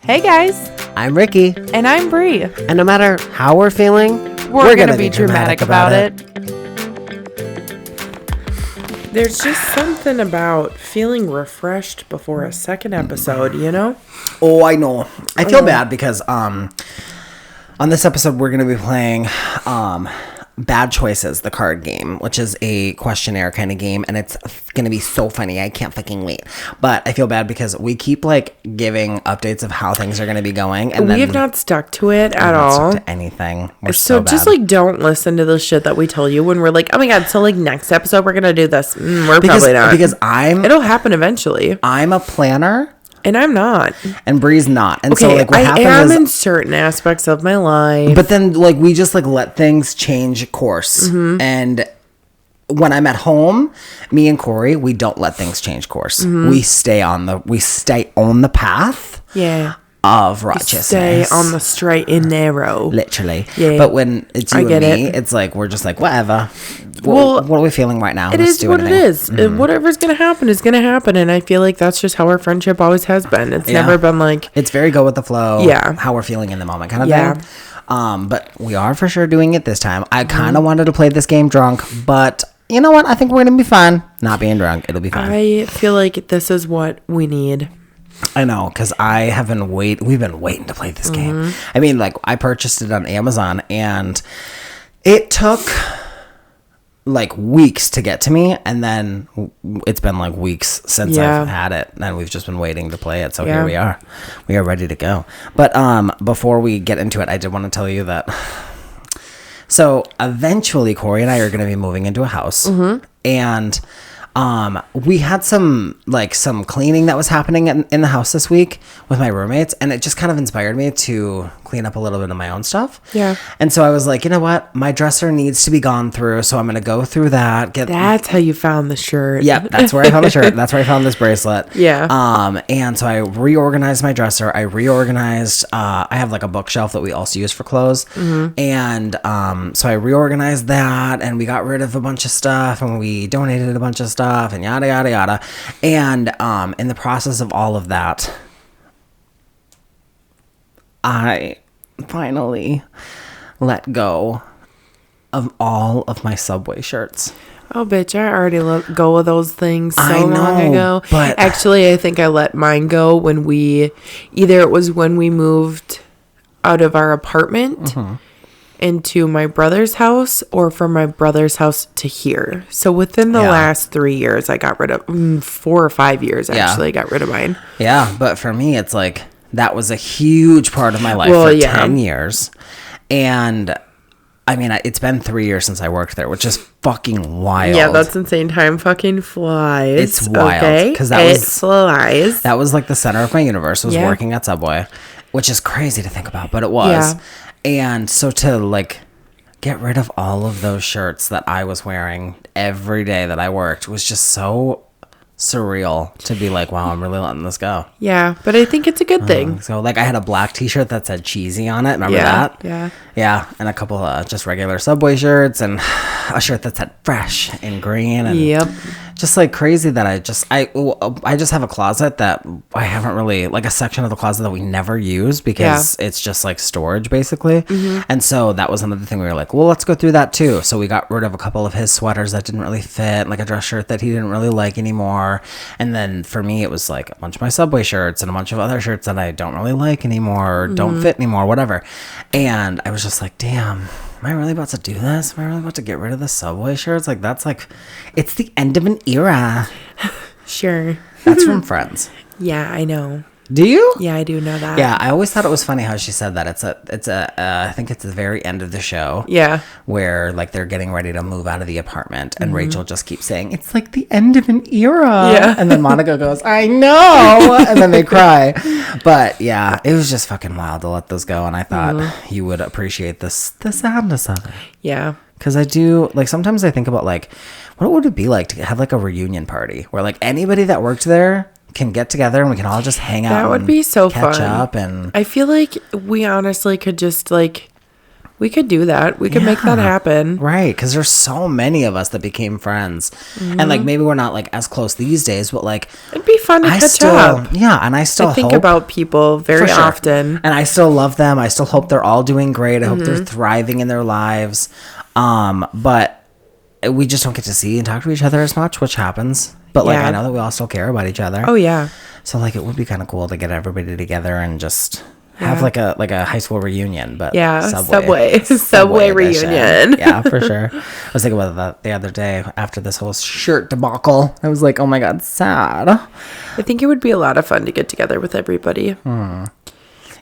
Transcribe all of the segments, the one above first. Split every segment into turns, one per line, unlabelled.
Hey guys,
I'm Ricky.
and I'm Bree.
And no matter how we're feeling,
We're gonna be dramatic about it.
There's just something about feeling refreshed before a second episode, you know?
Oh, I know. I feel bad because on this episode we're gonna be playing Bad Choices, the card game, which is a questionnaire kind of game, and it's gonna be so funny. I can't fucking wait. But I feel bad because we keep like giving updates of how things are gonna be going, and
We have not stuck to it at
not
all.
stuck to anything. We're
So just
bad.
like don't listen to the shit that we tell you when we're like, oh my god, so like next episode we're gonna do this. We're probably not.
because
It'll happen eventually.
I'm a planner
And I'm not.
and Bree's not, and
Okay,
so like what
I
happens
am
is.
in certain aspects of my life.
But then, like, we just, like, let things change course.
Mm-hmm.
And when I'm at home, me and Corey, we don't let things change course.
Mm-hmm.
We stay on the path
Yeah.
of righteousness.
Stay on the straight and narrow.
Literally.
Yeah.
But when it's you
I get
and me,
it.
it's like, we're just like, whatever.
Well,
what are we feeling right now?
It
Let's
is
do
what it
anything.
is. Whatever's going to happen is going to happen. And I feel like that's just how our friendship always has been. It's
Yeah.
never been like,
It's very go with the flow.
Yeah.
How we're feeling in the moment kind of
Yeah.
thing. But we are for sure doing it this time. I kind
Mm-hmm.
of wanted to play this game drunk, but you know what? I think we're going to be fine. Not being drunk. It'll be fine.
I feel like this is what we need.
I know, because we've been waiting to play this game.
Mm-hmm.
I mean, like, I purchased it on Amazon, and it took, like, weeks to get to me, and then it's been, like, weeks since
Yeah.
I've had it, and we've just been waiting to play it, so
Yeah.
here we are. We are ready to go. But before we get into it, I did want to tell you that... So, eventually, Corey and I are going to be moving into a house, and... we had some cleaning that was happening in the house this week with my roommates, and it just kind of inspired me to clean up a little bit of my own stuff.
Yeah.
And so I was like, you know what? My dresser needs to be gone through, so I'm going to go through that.
That's how you found the shirt.
Yep, that's where I found the shirt. That's where I found this bracelet.
Yeah.
And so I reorganized my dresser. I reorganized, I have like a bookshelf that we also use for clothes. And so I reorganized that, and we got rid of a bunch of stuff, and we donated a bunch of stuff, and yada, yada, yada. And in the process of all of that, I finally let go of all of my Subway shirts.
Oh, bitch, I already let go of those things so
I
long
know,
ago.
but-
Actually, I think I let mine go when either it was when we moved out of our apartment into my brother's house, or from my brother's house to here. So within the
Yeah.
last 3 years, I got rid of 4 or 5 years,
Yeah.
actually, I got rid of mine.
Yeah, but for me, it's like that was a huge part of my life
Well,
for
yeah.
10 years. And I mean, it's been 3 years since I worked there, which is fucking wild.
Yeah, that's insane. Time fucking flies.
It's wild,
Okay?
'cause that
it
was-
flies.
That was like the center of my universe, was
Yeah.
working at Subway, which is crazy to think about, but it was.
Yeah.
And so to like get rid of all of those shirts that I was wearing every day that I worked was just so surreal to be like, wow, I'm really letting this go.
Yeah, but I think it's a good thing.
So like I had a black t-shirt that said G-Eazy on it. Remember
Yeah,
that?
yeah.
Yeah. And a couple of just regular Subway shirts, and a shirt that said fresh in green, and
Yep.
just like crazy that I just have a closet that I haven't really, like a section of the closet that we never use because it's just like storage basically. And so that was another thing we were like, well, let's go through that too. So we got rid of a couple of his sweaters that didn't really fit, like a dress shirt that he didn't really like anymore. And then for me, it was like a bunch of my Subway shirts and a bunch of other shirts that I don't really like anymore, or don't fit anymore, whatever. And I was just like, damn, am I really about to do this? Am I really about to get rid of the Subway shirts? Like, that's like, it's the end of an era.
Sure.
That's from Friends.
Yeah, I know.
Do you?
Yeah, I do know that.
Yeah, I always thought it was funny how she said that. I think it's the very end of the show.
Yeah.
Where like they're getting ready to move out of the apartment, and Rachel just keeps saying, it's like the end of an era.
Yeah.
And then Monica goes, I know. And then they cry. But yeah, it was just fucking wild to let those go. And I thought you would appreciate the sadness of it.
Yeah.
Because I do, like, sometimes I think about, like, what would it be like to have, like, a reunion party where, like, anybody that worked there can get together and we can all just hang out.
That would be so
catch
fun.
up. And
I feel like we honestly could just, like, We could do that. We could make that happen.
Right, because there's so many of us that became friends. And, like, maybe we're not, like, as close these days, but, like...
It'd be fun to catch up.
Yeah, and I still
think about people very often.
And I still love them. I still hope they're all doing great. I hope they're thriving in their lives. But we just don't get to see and talk to each other as much, which happens. But, like, I know that we all still care about each other.
Oh, yeah.
So, like, it would be kind of cool to get everybody together and just... have like a high school reunion, but Subway
reunion.
Yeah, for sure. I was thinking about that the other day after this whole shirt debacle. I was like, oh my god, sad.
I think it would be a lot of fun to get together with everybody.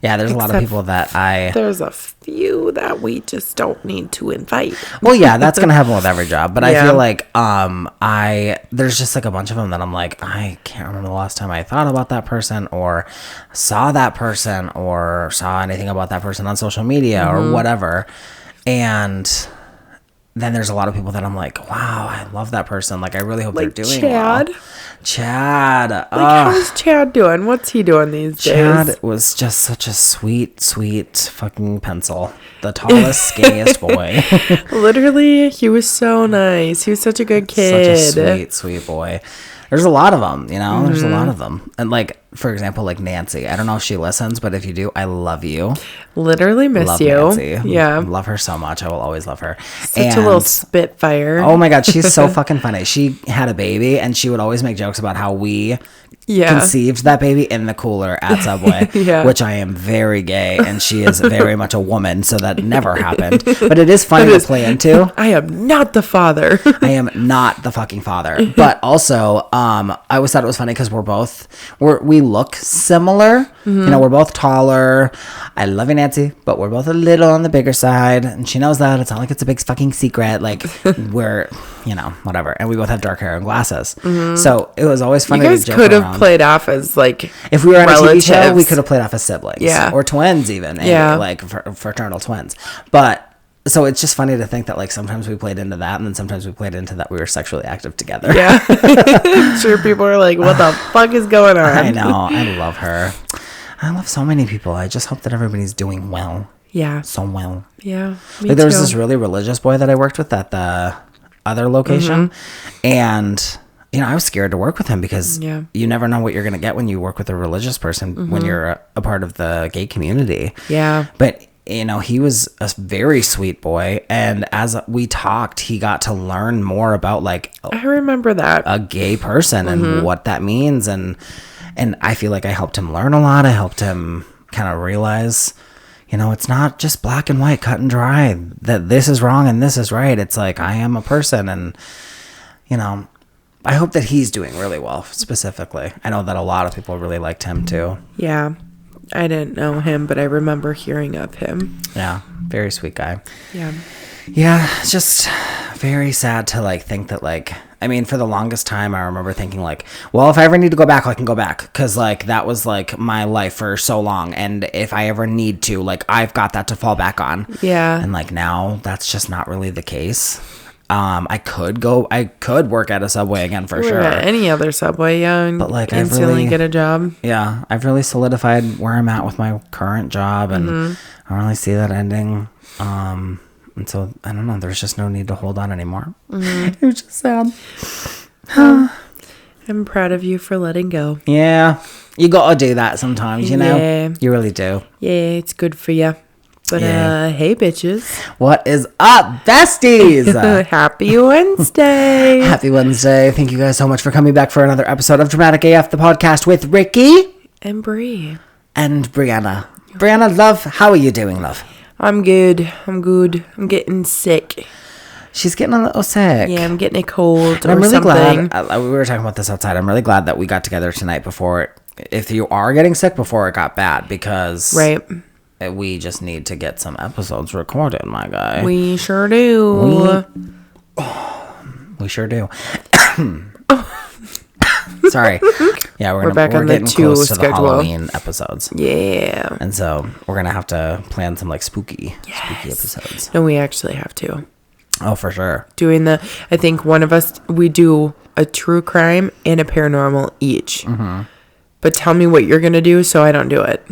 Yeah, there's a lot of people that
there's a few that we just don't need to invite.
Well, yeah, that's gonna happen with every job, but I feel like there's just like a bunch of them that I'm like, I can't remember the last time I thought about that person or saw that person or saw anything about that person on social media or whatever. And then there's a lot of people that I'm like, wow, I love that person. Like, I really hope they're doing
Chad.
well. Chad.
Like, how's Chad doing? What's he doing these days?
Chad was just such a sweet fucking pencil. The tallest, skinniest boy.
Literally, he was so nice. He was such a good kid.
Such a sweet boy. There's a lot of them, you know? There's a lot of them. And, like, for example, like Nancy. I don't know if she listens, but if you do, I love you.
Literally miss
love
you.
Nancy.
Yeah.
Love her so much. I will always love her.
Such a little spitfire.
Oh, my God. She's so fucking funny. She had a baby, and she would always make jokes about how we conceived that baby in the cooler at Subway, which I am very gay, and she is very much a woman, so that never happened. But it is funny to play into.
I am not the father.
I am not the fucking father. But also, I always thought it was funny because we look similar. You know, we're both taller. I love you, Nancy, but we're both a little on the bigger side, and she knows that. It's not like it's a big fucking secret. Like, we're, you know, whatever. And we both have dark hair and glasses. So it was always funny.
You guys could have played off as, like,
if we were on a TV show, we could have played off as siblings.
Yeah.
Or twins even. Yeah. Like, fraternal twins. But... so it's just funny to think that, like, sometimes we played into that, and then sometimes we played into that we were sexually active together.
Yeah. I'm sure people are like, what the fuck is going on?
I know. I love her. I love so many people. I just hope that everybody's doing well.
Yeah.
So well.
Yeah.
Like, there was this really religious boy that I worked with at the other location, and... you know, I was scared to work with him because you never know what you're going to get when you work with a religious person when you're a part of the gay community. Yeah. But, you know, he was a very sweet boy. And as we talked, he got to learn more about, like,
I remember that,
a gay person and what that means. And I feel like I helped him learn a lot. I helped him kind of realize, you know, it's not just black and white, cut and dry, that this is wrong and this is right. It's like, I am a person, and, you know, I hope that he's doing really well, specifically. I know that a lot of people really liked him, too.
Yeah. I didn't know him, but I remember hearing of him.
Yeah. Very sweet guy.
Yeah.
Yeah. It's just very sad to, like, think that, like... I mean, for the longest time, I remember thinking, like, well, if I ever need to go back, I can go back. Because, like, that was, like, my life for so long. And if I ever need to, like, I've got that to fall back on. Yeah. And, like, now, that's just not really the case. I could work at a Subway again for sure.
At any other Subway,
but, like,
instantly get a job.
Yeah, I've really solidified where I'm at with my current job, and I don't really see that ending. And so I don't know. There's just no need to hold on anymore. It was just sad.
I'm proud of you for letting go.
Yeah, you gotta do that sometimes. You know, you really do.
Yeah, it's good for you. But, hey, bitches.
What is up, besties?
Happy Wednesday.
Happy Wednesday. Thank you guys so much for coming back for another episode of Dramatic AF, the podcast with Ricky.
And Bree.
And Brianna. Brianna, love, how are you doing, love?
I'm good. I'm getting sick.
She's getting a little sick.
Yeah, I'm getting a cold or
I'm really
something.
glad. We were talking about this outside. I'm really glad that we got together tonight before, if you are getting sick, before it got bad, because...
right.
We just need to get some episodes recorded, my guy.
We sure do.
We sure do. Sorry. Yeah, we're
back on
getting
the
close to the
schedule.
Halloween episodes.
Yeah.
And so we're going to have to plan some, like, spooky episodes.
No, we actually have to.
Oh, for sure.
I think one of us, we do a true crime and a paranormal each. But tell me what you're going to do so I don't do it.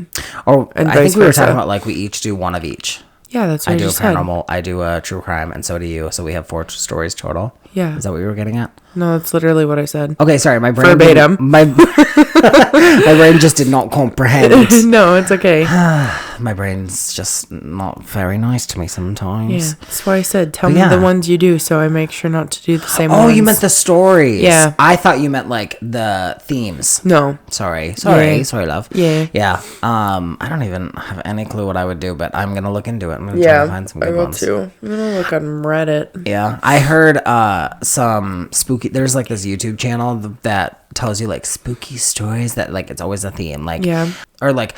Or I think we were talking about, like, we each do one of each.
Yeah, that's what
I
I
do a
just said.
paranormal. I do a true crime, and so do you. So we have 4 stories total.
Yeah.
Is that what you were getting at?
No, that's literally what I said.
Okay, sorry. My brain
Verbatim.
My brain just did not comprehend.
No, it's okay.
My brain's just not very nice to me sometimes.
Yeah, that's why I said, tell
But
me
yeah.
the ones you do, so I make sure not to do the same
Oh,
ones.
you meant the stories.
Yeah.
I thought you meant like the themes.
No.
Sorry,
Yeah.
love.
Yeah.
Yeah. I don't even have any clue what I would do, but I'm gonna look into it. I'm gonna try to find some good ones.
too. I'm gonna look on Reddit.
Yeah, I heard some spooky. There's like this YouTube channel that tells you like spooky stories that like it's always a theme, like or like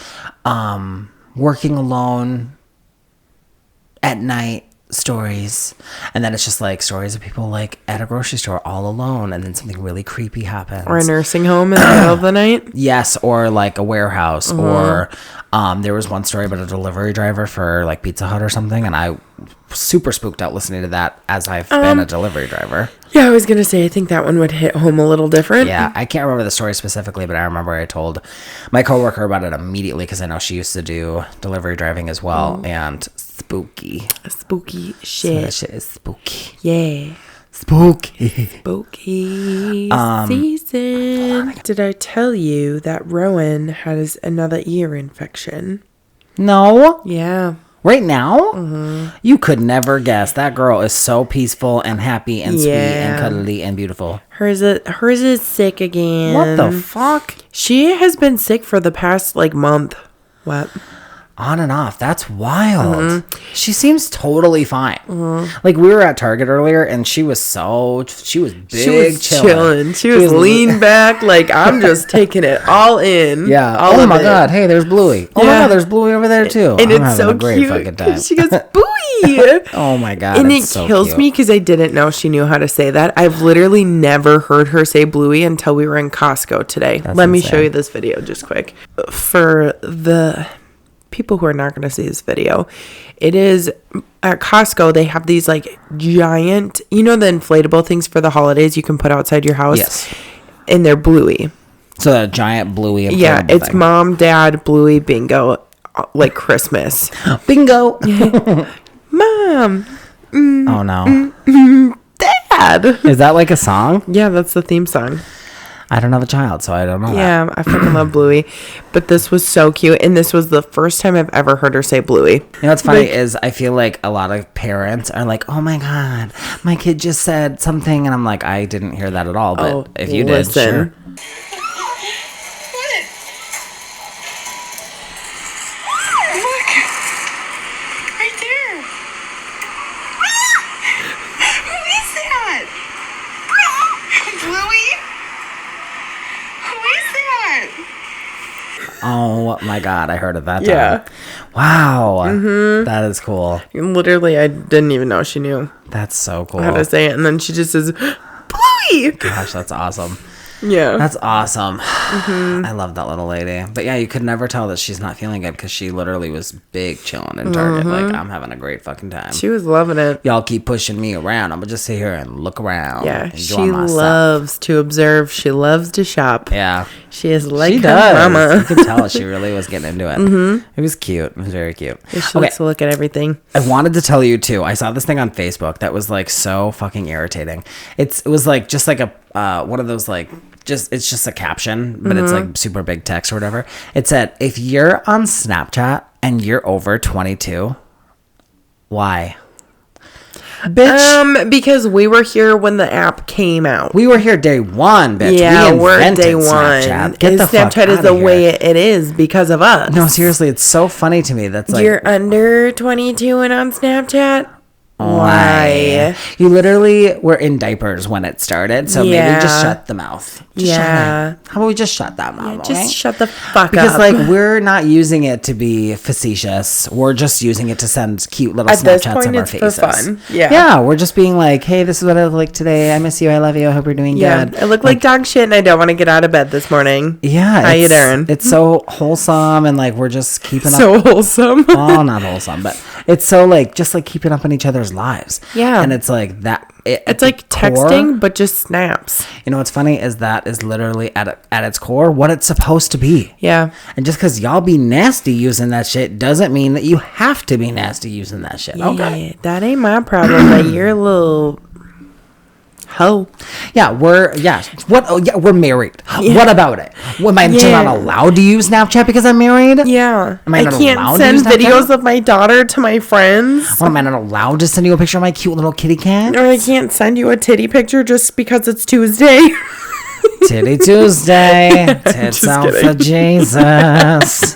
working alone at night stories, and then it's just like stories of people like at a grocery store all alone, and then something really creepy happens,
Or a nursing home in the middle of the night.
Yes, or like a warehouse, or there was one story about a delivery driver for like Pizza Hut or something, and I super spooked out listening to that as I've been a delivery driver.
Yeah, I was gonna say I think that one would hit home a little different.
Yeah, I can't remember the story specifically, but I remember I told my coworker about it immediately because I know she used to do delivery driving as well, and spooky.
Spooky
That
shit.
shit is spooky.
Yeah.
Spooky.
Spooky season. Did I tell you that Rowan has another ear infection?
No.
Yeah.
Right now? You could never guess. That girl is so peaceful and happy and sweet and cuddly and beautiful.
Hers is sick again.
What the fuck?
She has been sick for the past like month. What?
On and off. That's wild. She seems totally fine. Like we were at Target earlier and she was big
She was
chilling.
She was leaned back like I'm just taking it all in.
Yeah.
All
Oh
of
my
it.
God. Hey, there's Bluey. Oh my
Yeah.
God, there's Bluey over there too.
And
I'm
it's
having
so
a great
cute.
fucking time.
She goes, Booey.
Oh my God.
And it
it's so
kills
cute.
me because I didn't know she knew how to say that. I've literally never heard her say Bluey until we were in Costco today. Let me show
insane.
you this video just quick. For the people who are not going to see this video, it is at Costco. They have these like giant, you know, the inflatable things for the holidays you can put outside your house.
Yes.
And they're Bluey.
So that giant Bluey.
Yeah,
inflatable
it's
thing.
Mom, Dad, Bluey, Bingo, like Christmas.
Bingo.
Mom,
Oh no.
Dad.
Is that like a song?
Yeah, that's the theme song.
I don't have a child, so I don't know. That.
Yeah, I fucking love Bluey. But this was so cute. And this was the first time I've ever heard her say Bluey.
You know what's funny is I feel like a lot of parents are like, oh my God, my kid just said something. And I'm like, I didn't hear that at all. But if you did, sure.
Right there. Who is that? Bluey? Who is that?
Oh my God, I heard it that time.
Yeah.
Wow. That is cool.
Literally, I didn't even know she knew
That's so cool.
how to say it. And then she just says, Bluey.
Gosh, that's awesome.
Yeah.
That's awesome. I love that little lady. But yeah, you could never tell that she's not feeling good because she literally was big chilling in Target. Like, I'm having a great fucking time.
She was loving it.
Y'all keep pushing me around. I'm going to just sit here and look around.
Yeah.
Enjoy
She
myself.
loves to observe. She loves to shop.
Yeah.
She is like
She
her
does.
mama.
You could tell she really was getting into it. It was cute. It was very cute.
She likes to look at everything.
I wanted to tell you too. I saw this thing on Facebook that was like so fucking irritating. It was like just like a one of those like it's just a caption, but it's like super big text or whatever. It said, if you're on Snapchat and you're over 22, why? Bitch.
Because we were here when the app came out.
We were here day one, bitch.
Yeah,
we
we're
invented
day one.
Snapchat. Get
And
the fuck
Snapchat is
outta
the
here.
way it is because of us.
No, seriously, it's so funny to me. That's like
You're under 22 and on Snapchat?
why? You literally were in diapers when it started, so maybe just
Yeah.
shut the mouth. Just shut
Yeah.
it. How about we just shut that mouth?
Just
okay?
shut the fuck
Because
up.
like we're not using it to be facetious. We're just using it to send cute little
At this
Snapchats
point,
of our
it's for
faces.
fun. Yeah.
Yeah, we're just being like, hey, this is what I look like today. I miss you. I love you. I hope you're doing
yeah,
good.
I look like dog shit and I don't want to get out of bed this morning.
Yeah.
How you
it's-
doing?
It's so wholesome and like we're just keeping up.
So wholesome.
Oh, not wholesome, but it's so like just like keeping up on each other's other's lives.
Yeah.
And it's like that.
It's like texting, but just snaps.
You know what's funny is that is literally at its core what it's supposed to be.
Yeah.
And just because y'all be nasty using that shit doesn't mean that you have to be nasty using that shit. Okay.
Yeah, that ain't my problem. But you're a little hoe.
Yeah, we're married.
Yeah.
What about it? Am I not allowed to use Snapchat because I'm married?
Yeah.
Am I not
can't
allowed
send
to use Snapchat?
videos of my daughter to my friends.
Well, am I not allowed to send you a picture of my cute little kitty cat?
Or I can't send you a titty picture just because it's Tuesday.
Titty Tuesday. Tits
Just
out
kidding.
for Jesus.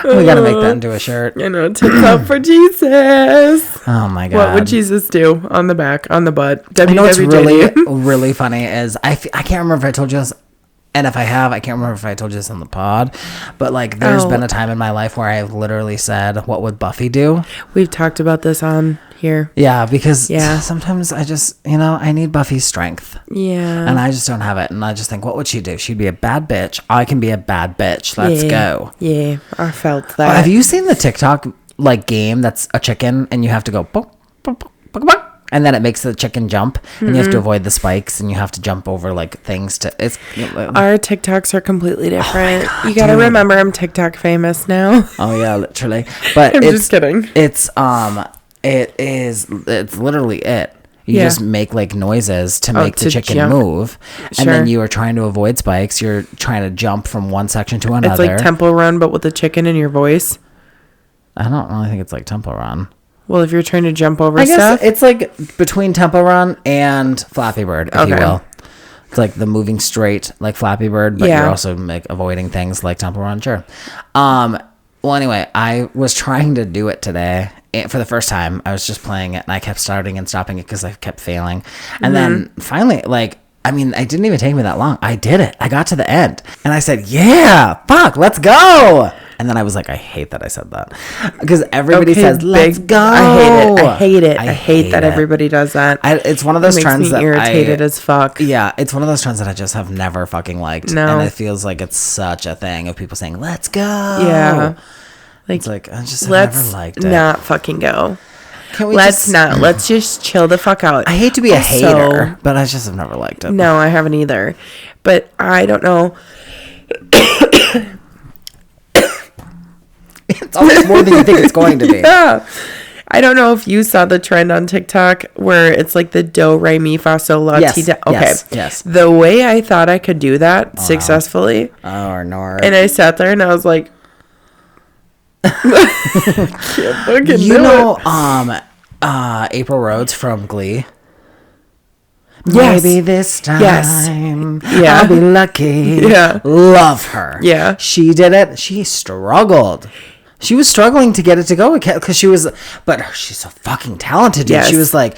We gotta make that into a shirt.
I know, tits out for Jesus.
Oh my god.
What would Jesus do? On the back, on the butt.
You know what's really,
WWJD.
really funny is I can't remember if I told you this, and if I have, I can't remember if I told you this on the pod, but like there's been a time in my life where I've literally said, what would Buffy do?
We've talked about this on here.
Yeah, because
Yeah.
sometimes I just, I need Buffy's strength.
Yeah.
And I just don't have it. And I just think, what would she do? She'd be a bad bitch. I can be a bad bitch. Let's go.
Yeah, I felt that.
Have you seen the TikTok like game that's a chicken and you have to go boop, boop, boop, boop, boop, and then it makes the chicken jump and you have to avoid the spikes and you have to jump over like things to it's
Our TikToks are completely different.
God,
You gotta
dude.
remember I'm TikTok famous now.
oh yeah, literally. But
I'm
it's
just kidding.
It's it's literally it. You
Yeah.
just make like noises to make the
to
chicken
jump.
move. And
Sure.
then you are trying to avoid spikes. You're trying to jump from one section to
It's
another.
like Temple Run, but with a chicken in your voice.
I don't really think it's like Temple Run.
Well, if you're trying to jump over
I guess
stuff.
it's like between Temple Run and Flappy Bird, if you
Okay.
will. It's like the moving straight like Flappy Bird, but
Yeah.
you're also like avoiding things like Temple Run. Sure. Well, anyway, I was trying to do it today for the first time. I was just playing it, and I kept starting and stopping it because I kept failing. And then finally, like, I mean, it didn't even take me that long. I did it. I got to the end, and I said, "Yeah, fuck, let's go." And then I was like, I hate that I said that because everybody says, "Let's go."
I hate it. I hate that
it.
everybody does that.
It's one of those
It makes
trends
me
that
irritated as fuck.
Yeah, it's one of those trends that I just have never fucking liked.
No.
And it feels like it's such a thing of people saying, "Let's go."
Yeah. Like,
It's like, I just have
let's
never liked it.
not fucking go.
Can we
Let's
just-
not. Let's just chill the fuck out.
I hate to be a
Also-
hater, but I just have never liked it.
No, I haven't either. But I don't know.
It's always more than you think it's going to be.
Yeah. I don't know if you saw the trend on TikTok where it's like the do, re, mi, fa, sol, la,
Yes,
ti, da. Okay.
yes.
The way I thought I could do that successfully,
Oh, no.
and I sat there and I was like, can't fucking
You
do
know,
it.
April Rhodes from Glee.
Yes.
Maybe this time
Yes. Yeah.
I'll be lucky.
Yeah.
Love her.
Yeah.
She did it. She struggled. She was struggling to get it to go because but she's so fucking talented. Dude.
Yes.
She was like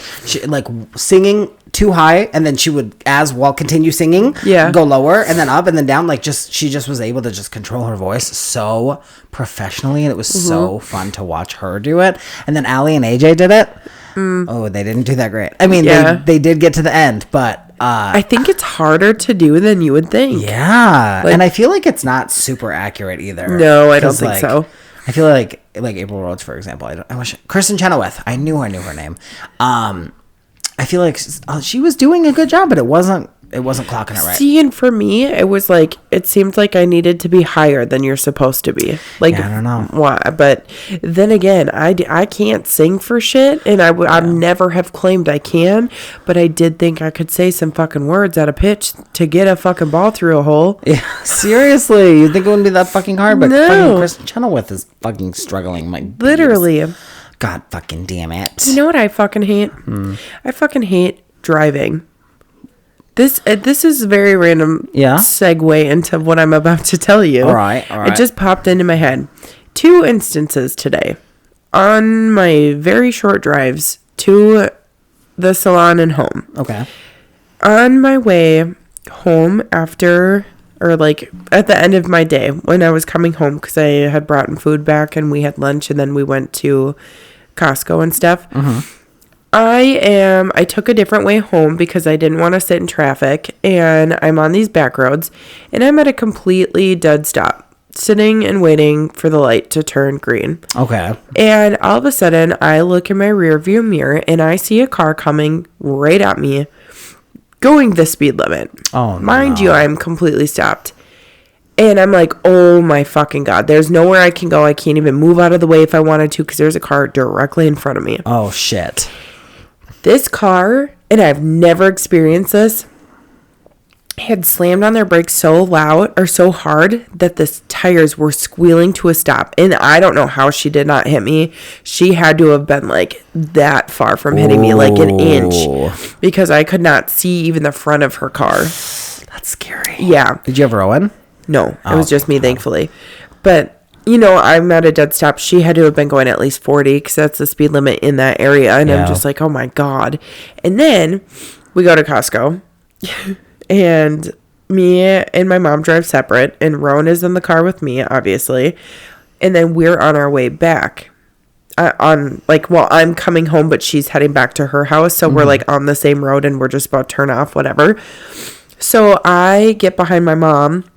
singing too high, and then she would continue singing.
Yeah.
Go lower and then up and then down. She just was able to just control her voice so professionally, and it was so fun to watch her do it. And then Allie and AJ did it. Oh, they didn't do that great. I mean,
Yeah.
they did get to the end, but
I think it's harder to do than you would think.
yeah, and I feel like it's not super accurate either.
No, I don't
'Cause,
think so.
I feel like April Rhodes, for example. I wish Kristen Chenoweth. I knew her name. I feel like she was doing a good job, but it wasn't clocking it right.
See, and for me, it was like, it seemed like I needed to be higher than you're supposed to be. Like,
Yeah, I don't know.
why, but then again, I can't sing for shit, and I never have claimed I can, but I did think I could say some fucking words at a pitch to get a fucking ball through a hole.
Yeah, seriously, you'd think it wouldn't be that fucking hard, but
No.
fucking Kristen Chenoweth is fucking struggling. My bees.
Literally.
God fucking damn it.
You know what I fucking hate? I fucking hate driving. This is a very random segue into what I'm about to tell you.
All right.
It just popped into my head. 2 instances today on my very short drives to the salon and home.
Okay.
On my way home after, or like at the end of my day when I was coming home because I had brought food back and we had lunch and then we went to Costco and stuff. I took a different way home because I didn't want to sit in traffic, and I'm on these back roads and I'm at a completely dead stop. sitting and waiting for the light to turn green.
Okay.
And all of a sudden, I look in my rear view mirror and I see a car coming right at me, going the speed limit.
Oh,
Mind
no.
you, I'm completely stopped. And I'm like, oh my fucking God. There's nowhere I can go. I can't even move out of the way if I wanted to because there's a car directly in front of me.
Oh, shit.
This car, and I've never experienced this, had slammed on their brakes so loud or so hard that the tires were squealing to a stop. And I don't know how she did not hit me. She had to have been like that far from hitting me, like an inch, because I could not see even the front of her car.
That's scary.
Yeah.
Did you have Rowan?
No, it was just me, thankfully. But, you know, I'm at a dead stop. She had to have been going at least 40 because that's the speed limit in that area. And I'm just like, oh my God. And then we go to Costco and me and my mom drive separate and Rowan is in the car with me, obviously. And then we're on our way back. I'm coming home, but she's heading back to her house. So we're like on the same road and we're just about to turn off, whatever. So I get behind my mom.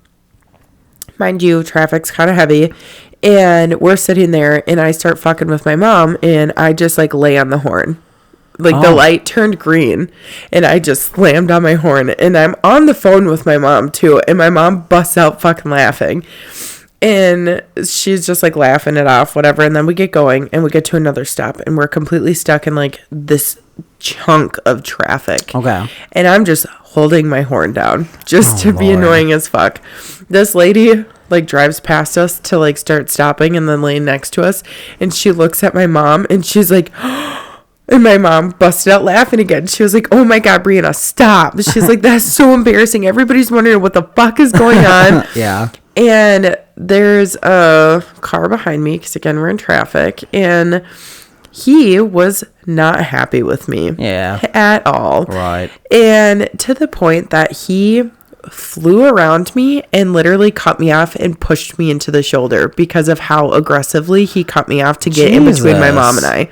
Mind you, traffic's kind of heavy, and we're sitting there, and I start fucking with my mom, and I just, like, lay on the horn. Like, the light turned green, and I just slammed on my horn, and I'm on the phone with my mom, too, and my mom busts out fucking laughing, and she's just, like, laughing it off, whatever, and then we get going, and we get to another stop, and we're completely stuck in, like, this chunk of traffic.
Okay.
And I'm just holding my horn down just to be annoying as fuck. This lady like drives past us to like start stopping and then lane next to us, and she looks at my mom and she's like and my mom busted out laughing again. She was like, oh my God, Brianna, stop. She's like, that's so embarrassing. Everybody's wondering what the fuck is going on.
Yeah.
And there's a car behind me because again we're in traffic, and he was not happy with me at all.
Right.
And to the point that he flew around me and literally cut me off and pushed me into the shoulder because of how aggressively he cut me off to get in between my mom and I.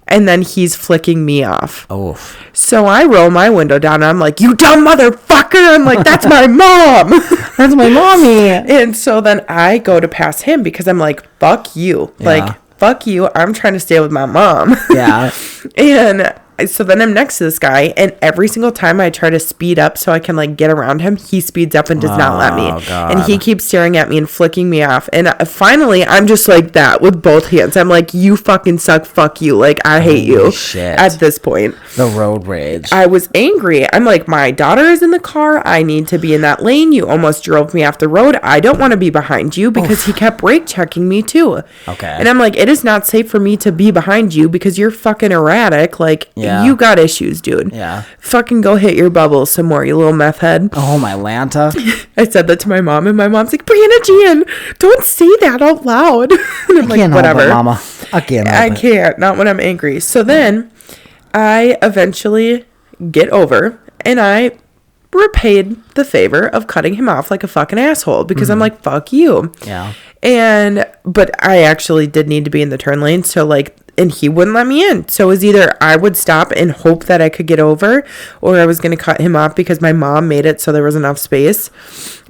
And then he's flicking me off.
Oh.
So I roll my window down and I'm like, you dumb motherfucker. I'm like, that's my mom.
That's my mommy.
And so then I go to pass him because I'm like, fuck you.
Yeah.
Like, fuck you. I'm trying to stay with my mom.
Yeah.
And so then I'm next to this guy, and every single time I try to speed up so I can like get around him, he speeds up and does not let me.
God.
And he keeps staring at me and flicking me off. And finally, I'm just like that with both hands. I'm like, you fucking suck. Fuck you. Like, I hate you.
Shit.
At this point.
The road rage.
I was angry. I'm like, my daughter is in the car. I need to be in that lane. You almost drove me off the road. I don't want to be behind you because he kept brake checking me too.
Okay.
And I'm like, it is not safe for me to be behind you because you're fucking erratic. Like, you got issues, dude.
Yeah.
Fucking go hit your bubbles some more, you little meth head.
Oh, my Lanta.
I said that to my mom, and my mom's like, Brianna Jean, don't say that out loud. And I'm like, whatever.
Mama. I can't help
I can't. Not when I'm angry. So then I eventually get over, and I repaid the favor of cutting him off like a fucking asshole because I'm like, fuck you.
Yeah.
But I actually did need to be in the turn lane. So like, and he wouldn't let me in. So it was either I would stop and hope that I could get over, or I was going to cut him off because my mom made it so there was enough space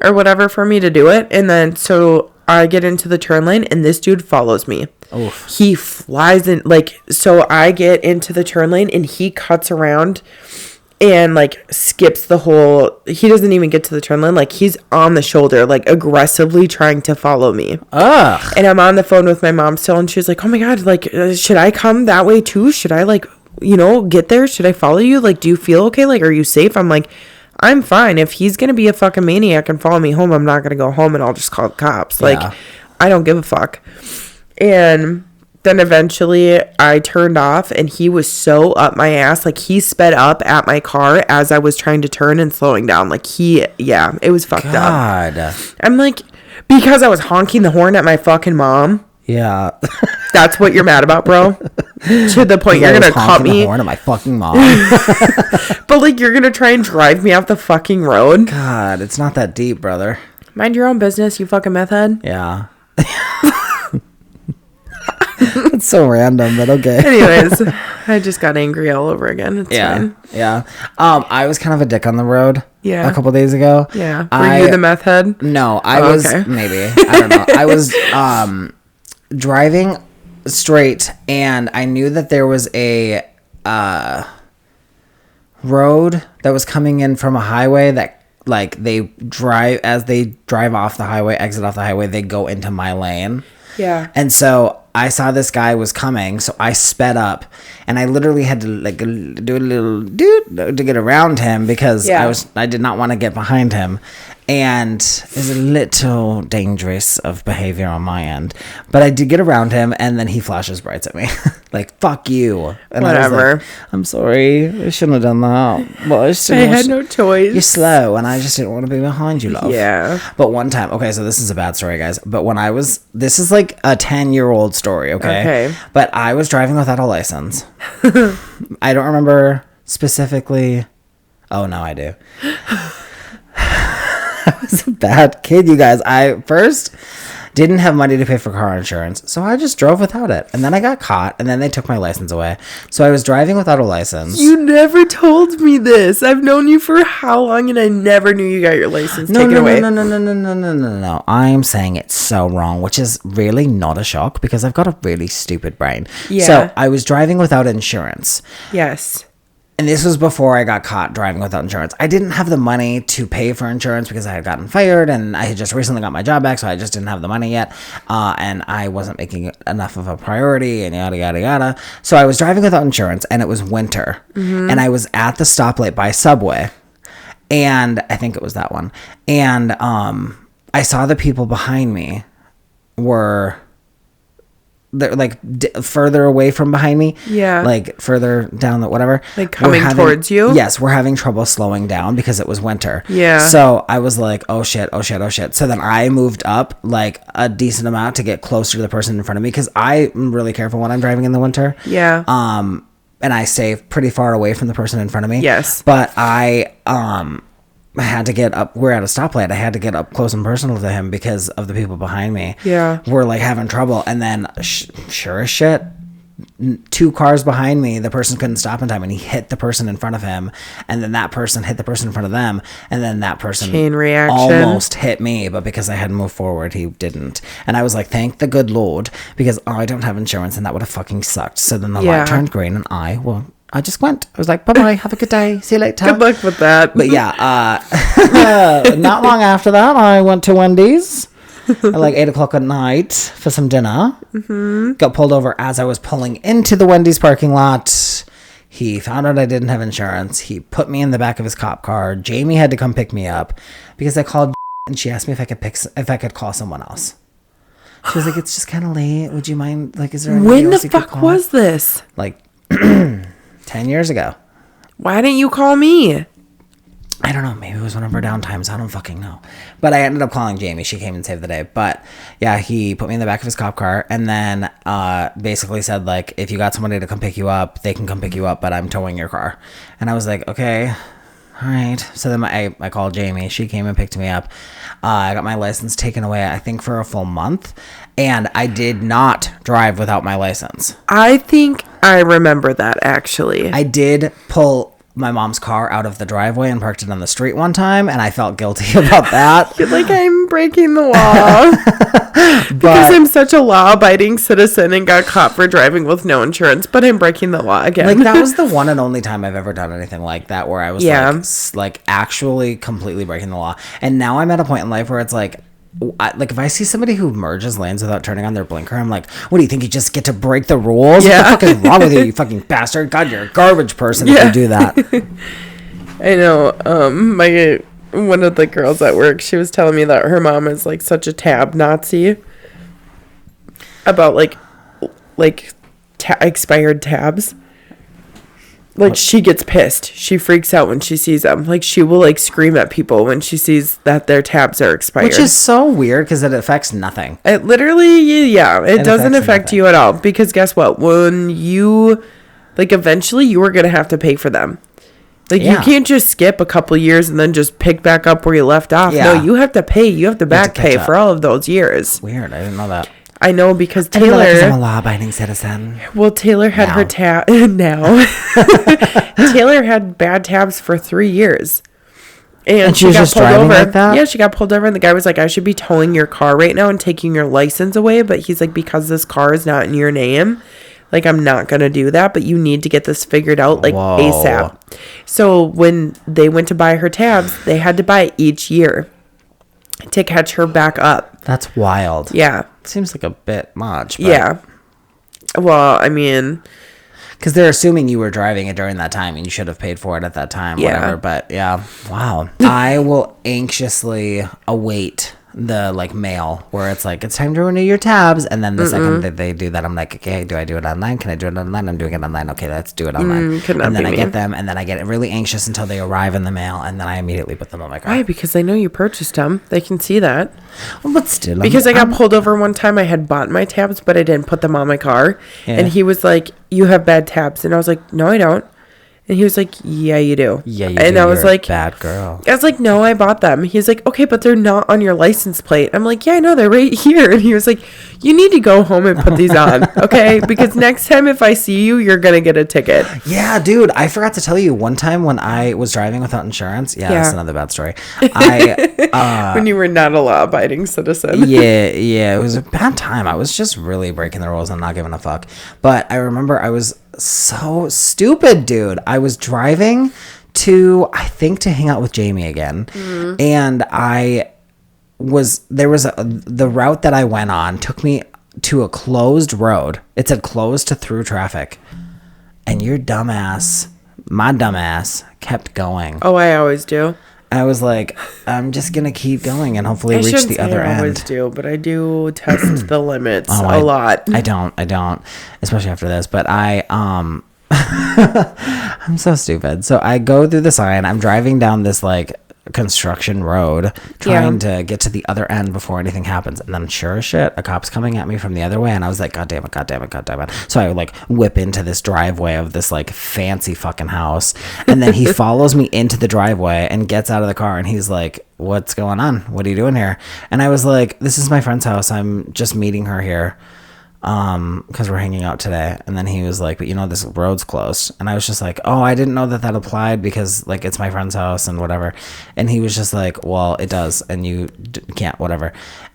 or whatever for me to do it. And then so I get into the turn lane and this dude follows me.
Oof.
He flies in, like, so I get into the turn lane and he cuts around and like skips the whole, he doesn't even get to the turn lane. Like, he's on the shoulder, like aggressively trying to follow me.
Ugh.
And I'm on the phone with my mom still, and she's like, oh my God, like, should I come that way too? Should I like, you know, get there? Should I follow you? Like, do you feel okay? Like, are you safe? I'm like, I'm fine. If he's going to be a fucking maniac and follow me home, I'm not going to go home and I'll just call the cops. Like, I don't give a fuck. And then eventually I turned off and he was so up my ass. Like, he sped up at my car as I was trying to turn and slowing down. Like, it was fucked up. I'm like, because I was honking the horn at my fucking mom.
Yeah.
That's what you're mad about, bro? To the point you're going to cut me.
The horn at my fucking mom.
But like, you're going to try and drive me off the fucking road.
God, it's not that deep, brother.
Mind your own business, you fucking meth head.
Yeah. It's so random, but okay.
Anyways, I just got angry all over again. It's fine.
Yeah. I was kind of a dick on the road.
Yeah.
a couple days ago.
Yeah. Were you the meth head?
No, I was maybe. I don't know. I was driving straight, and I knew that there was a road that was coming in from a highway that, like, they drive off the highway, exit off the highway, they go into my lane.
Yeah.
And so I saw this guy was coming, so I sped up, and I literally had to like do a little to get around him because I did not want to get behind him, and it was a little dangerous of behavior on my end, but I did get around him, and then he flashes brights at me like, fuck you. And
whatever.
I was like, I'm sorry, I shouldn't have done that, but I
had no choice.
You're slow, and I just didn't want to be behind you, love.
Yeah.
But one time, okay, so this is a bad story, guys, but this is like a 10-year-old story, okay? But I was driving without a license. I don't remember specifically. Oh, no, I do. I was a bad kid, you guys. I first didn't have money to pay for car insurance, so I just drove without it. And then I got caught, and then they took my license away. So I was driving without a license.
You never told me this. I've known you for how long, and I never knew you got your license taken away.
No. I'm saying it's so wrong, which is really not a shock because I've got a really stupid brain.
Yeah.
So I was driving without insurance.
Yes.
And this was before I got caught driving without insurance. I didn't have the money to pay for insurance because I had gotten fired and I had just recently got my job back, so I just didn't have the money yet. And I wasn't making it enough of a priority and yada, yada, yada. So I was driving without insurance, and it was winter. And I was at the stoplight by Subway. And I think it was that one. And I saw the people behind me were... They're like further away from behind me. Yeah. Like further down the whatever.
Like coming towards you?
Yes. We're having trouble slowing down because it was winter.
Yeah.
So I was like, oh shit. So then I moved up like a decent amount to get closer to the person in front of me because I'm really careful when I'm driving in the winter.
Yeah.
And I stay pretty far away from the person in front of me.
Yes.
But I had to get up. We're at a stoplight. I had to get up close and personal to him because of the people behind me.
Yeah.
Were like having trouble. And then sure as shit, 2 cars behind me, the person couldn't stop in time, and he hit the person in front of him. And then that person hit the person in front of them. And then that person
chain reaction
almost hit me, but because I hadn't moved forward, he didn't. And I was like, thank the good Lord, because I don't have insurance, and that would have fucking sucked. So then the light turned green, and I just went. I was like, bye-bye, have a good day, see you later.
Good luck with that.
But yeah, not long after that, I went to Wendy's at like 8 o'clock at night for some dinner. Got pulled over as I was pulling into the Wendy's parking lot. He found out I didn't have insurance. He put me in the back of his cop car. Jamie had to come pick me up because I called and she asked me if I could call someone else. She was like, it's just kind of late. Would you mind? Like, is there anybody
when
else
the
you could
fuck
call?
was this?
Like 10 years ago.
Why didn't you call me?
I don't know. Maybe it was one of our downtimes. I don't fucking know. But I ended up calling Jamie. She came and saved the day. But yeah, he put me in the back of his cop car and then basically said, like, if you got somebody to come pick you up, they can come pick you up, but I'm towing your car. And I was like, okay, all right. So then I called Jamie. She came and picked me up. I got my license taken away, I think, for a full month. And I did not drive without my license.
I think I remember that, actually.
I did pull my mom's car out of the driveway and parked it on the street one time, and I felt guilty about that.
You're like, I'm breaking the law. Because I'm such a law-abiding citizen and got caught for driving with no insurance, but I'm breaking the law again.
Like, that was the one and only time I've ever done anything like that, where I was like actually completely breaking the law. And now I'm at a point in life where it's like, if I see somebody who merges lanes without turning on their blinker, I'm like, what do you think, you just get to break the rules?
Yeah.
What the fuck is wrong with you, you fucking bastard? God, you're a garbage person if you do that.
I know. One of the girls at work, she was telling me that her mom is like such a tab Nazi about expired tabs. Like, she gets pissed. She freaks out when she sees them. Like, she will, like, scream at people when she sees that their tabs are expired.
Which is so weird because it affects nothing.
It literally, it doesn't affect you at all. Because guess what? When you, like, eventually you are going to have to pay for them. Like, you can't just skip a couple years and then just pick back up where you left off. Yeah. No, you have to pay. You have to back pay for all of those years.
Weird. I didn't know that.
I know, because Taylor...
I'm a law-abiding citizen.
Well, Taylor had her now. Taylor had bad tabs for 3 years. And
she was
got
just
pulled
driving
over.
like that?
Yeah, she got pulled over, and the guy was like, I should be towing your car right now and taking your license away. But he's like, because this car is not in your name, like, I'm not going to do that. But you need to get this figured out, like,
Whoa.
ASAP. So when they went to buy her tabs, they had to buy it each year to catch her back up.
That's wild.
Yeah.
Seems like a bit much. But
Yeah. Well, I mean,
because they're assuming you were driving it during that time and you should have paid for it at that time,
Yeah.
whatever. But yeah, wow. I will anxiously await the like mail where it's like, it's time to renew your tabs. And then the second that they do that, I'm like, okay, do I do it online? Can I do it online? I'm doing it online. Okay, let's do it online.
could not
And then
be
I
me.
get them, and then I get really anxious until they arrive in the mail, and then I immediately put them on my car.
why? Because they know you purchased them. They can see that.
Well, but still,
Because I got pulled over one time. I had bought my tabs, but I didn't put them on my car.
Yeah.
And he was like, you have bad tabs. And I was like, no, I don't. And he was like, yeah, you do.
Yeah, you
and
do.
I was
You're a
like,
bad girl.
I was like, no, I bought them. He's like, okay, but they're not on your license plate. I'm like, yeah, I know, they're right here. And he was like, you need to go home and put these on, okay? Because next time if I see you, you're going to get a ticket.
Yeah, dude, I forgot to tell you one time when I was driving without insurance. Yeah,
Yeah.
that's another bad story. I
When you were not a law-abiding citizen.
yeah, it was a bad time. I was just really breaking the rules and not giving a fuck. But I remember I was so stupid, dude. I was driving I think to hang out with Jamie again. And the route that I went on took me to a closed road. It said closed to through traffic. And my dumbass kept going.
Oh, I always do.
I was like, I'm just going to keep going and hopefully
I
reach
shouldn't
the
say
other
I always
end.
do, but I do test the limits
Oh,
a lot.
I don't, especially after this, but I'm so stupid. So I go through the sign. I'm driving down this like construction road trying to get to the other end before anything happens, and then sure as shit a cop's coming at me from the other way, and I was like, god damn it. So I like whip into this driveway of this like fancy fucking house, and then he follows me into the driveway and gets out of the car, and he's like, what's going on? What are you doing here? And I was like, this is my friend's house, I'm just meeting her here because we're hanging out today. And then he was like, but this road's closed. And I was just like, oh, I didn't know that applied because like it's my friend's house and whatever. And he was just like, well, it does, and you can't, whatever.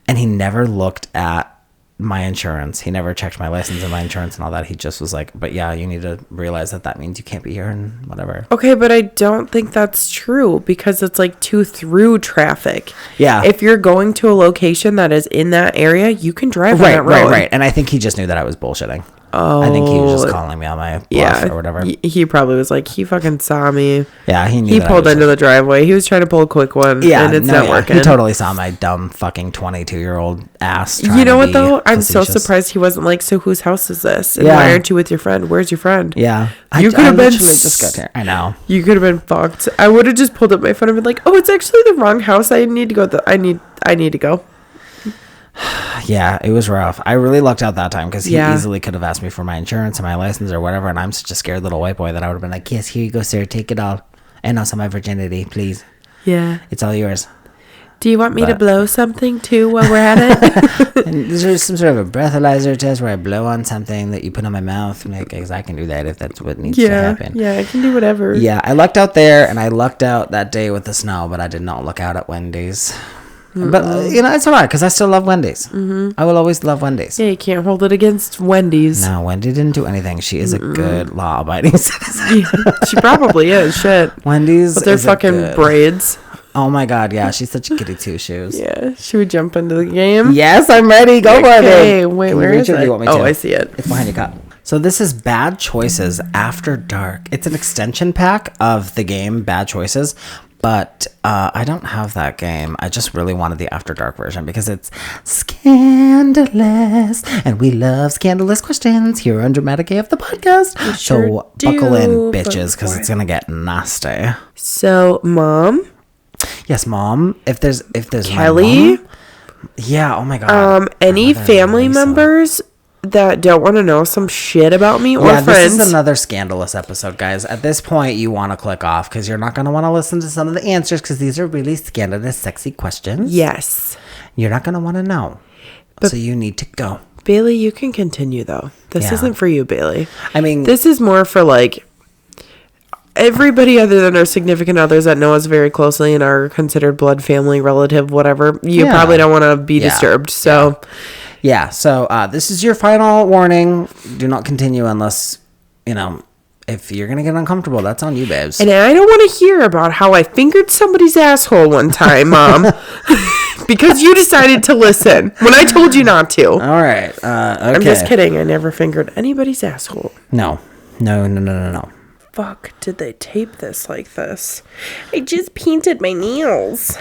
And he never looked at my insurance. He never checked my license and my insurance and all that. He just was like, but yeah, you need to realize that means you can't be here and whatever.
Okay, but I don't think that's true because it's like through traffic.
Yeah.
If you're going to a location that is in that area, you can drive on that road.
Right. And I think he just knew that I was bullshitting.
Oh,
I think he was just calling me on my bluff or whatever.
He probably was like, he fucking saw me.
Yeah, he knew.
He
that I
pulled
was
into the driveway. He was trying to pull a quick one.
Yeah,
and it's not working.
He totally saw my dumb fucking 22-year-old ass.
You know what though? I'm so
facetious.
surprised he wasn't like, so whose house is this? And
Yeah.
why aren't you with your friend? Where's your friend?
Yeah,
You could have been
literally just got here. I know.
You could have been fucked. I would have just pulled up my phone and been like, oh, it's actually the wrong house. I need to go. I need to go.
Yeah, it was rough. I really lucked out that time because he
Yeah.
easily could have asked me for my insurance and my license or whatever, and I'm such a scared little white boy that I would have been like, yes, here you go, sir, take it all, and also my virginity, please.
Yeah.
It's all yours.
Do you want me to
But-
blow something too while we're at it?
And there's some sort of a breathalyzer test where I blow on something that you put on my mouth. Like, 'cause I can do that if that's what needs to happen.
Yeah, I can do whatever.
Yeah, I lucked out there, and I lucked out that day with the snow, but I did not luck out at Wendy's. But, it's all right, because I still love Wendy's. Mm-hmm. I will always love Wendy's.
Yeah, you can't hold it against Wendy's.
No, Wendy didn't do anything. She is a good law-abiding citizen.
She probably is. Shit.
Wendy's
With their
is
fucking braids.
Oh, my God, yeah. She's such a goody two-shoes.
Yeah. Should we jump into the game?
Yes, I'm ready. Go for it.
Okay, wait,
Can you
where
reach
is
it or do
it?
you want me
Oh,
to?
I see it.
It's behind your cup. So this is Bad Choices After Dark. It's an extension pack of the game Bad Choices, but I don't have that game. I just really wanted the After Dark version because it's scandalous, and we love scandalous questions here on Dramatic AF the podcast. So buckle in, bitches, because it's gonna get nasty.
So, Mom.
Yes, Mom. If there's
Kelly.
my mom- yeah. Oh my God.
Any
Mother
family
Lisa.
members that don't want to know some shit about me or
Yeah,
friends.
this is another scandalous episode, guys. At this point, you want to click off because you're not going to want to listen to some of the answers because these are really scandalous, sexy questions.
Yes.
You're not going to want to know. So you need to go.
Bailey, you can continue though. This
Yeah.
isn't for you, Bailey.
I mean,
This is more for like everybody other than our significant others that know us very closely and are considered blood, family, relative, whatever, you probably don't want to be disturbed. So,
yeah. So this is your final warning. Do not continue unless, if you're going to get uncomfortable, that's on you, babes.
and I don't want to hear about how I fingered somebody's asshole one time, Mom, because you decided to listen when I told you not to.
All right. Okay.
I'm just kidding. I never fingered anybody's asshole.
No.
Fuck, did they tape this like this? I just painted my nails.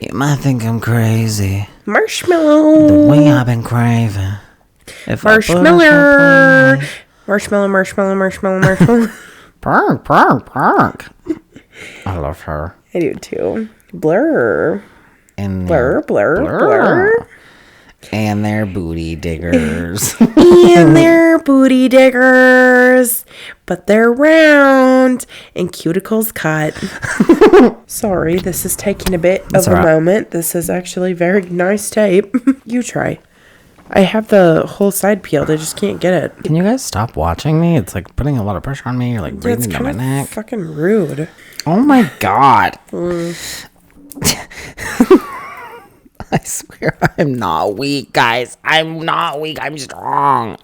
You might think I'm crazy.
Marshmallow.
The way I've been craving. If
Marshmallow. Marshmallow.
Prank. I love her.
I do too. Blur.
And
Blur.
And they're booty diggers.
And they're booty diggers. But they're round. And cuticles cut. Sorry, this is taking a bit of a moment. This is actually very nice tape. You try. I have the whole side peeled. I just can't get it.
Can you guys stop watching me? It's like putting a lot of pressure on me. You're like breathing down my neck.
Fucking rude.
Oh my god. I swear I'm not weak, guys. I'm not weak. I'm strong.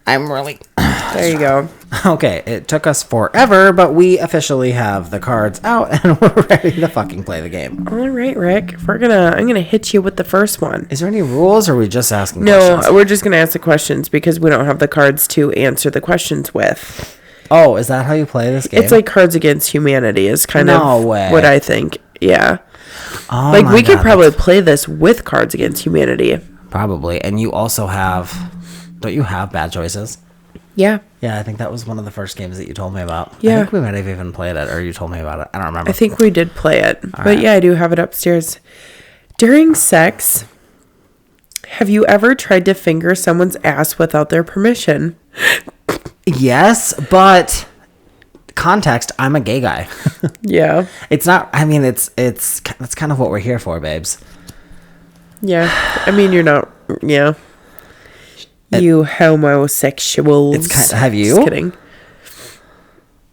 I'm really...
There you go.
Okay, it took us forever, but we officially have the cards out and we're ready to fucking play the game.
All right, Rick. I'm gonna hit you with the first one.
Is there any rules or are we just asking questions?
No, we're just gonna ask the questions because we don't have the cards to answer the questions with.
Oh, is that how you play this game?
It's like Cards Against Humanity is kind of what I think. Yeah.
Oh
like
my
we could
God,
probably play this with Cards Against Humanity.
Probably. And you also have... Don't you have Bad Choices?
Yeah.
Yeah, I think that was one of the first games that you told me about.
Yeah.
I think we might have even played it, or you told me about it. I don't remember.
I think we did play it.
All
but
right.
yeah, I do have it upstairs. During sex, have you ever tried to finger someone's ass without their permission?
Yes, but... Context, I'm a gay guy.
Yeah.
It's not... I mean, that's kind of what we're here for, babes.
Yeah. I mean, you're not... Yeah. You homosexuals.
It's kind of, have you?
Just kidding.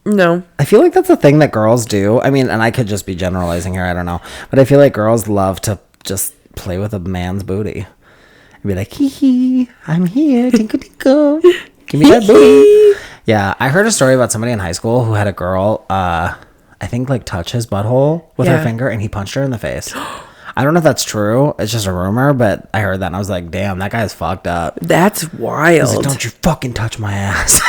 No.
I feel like that's a thing that girls do. I mean, and I could just be generalizing here. I don't know. But I feel like girls love to just play with a man's booty. And be like, hee hee, I'm here. Tinkle tinkle. Give me that booty. Yeah. I heard a story about somebody in high school who had a girl, I think, like, touch his butthole with her finger and he punched her in the face. I don't know if that's true. It's just a rumor, but I heard that and I was like, damn, that guy's fucked up.
That's wild.
He's like, don't you fucking touch my ass.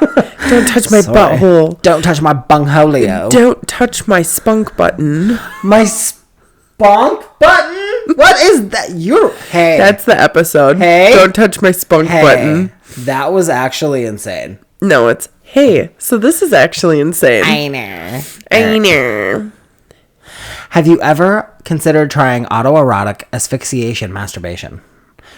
Don't touch my butthole.
Don't touch my bungholio.
Don't touch my spunk button.
My spunk button? What is that? Hey.
That's the episode.
Hey.
Don't touch my spunk button.
That was actually insane.
No, it's, hey, so this is actually insane.
I know.
I know.
Have you ever considered trying autoerotic asphyxiation masturbation?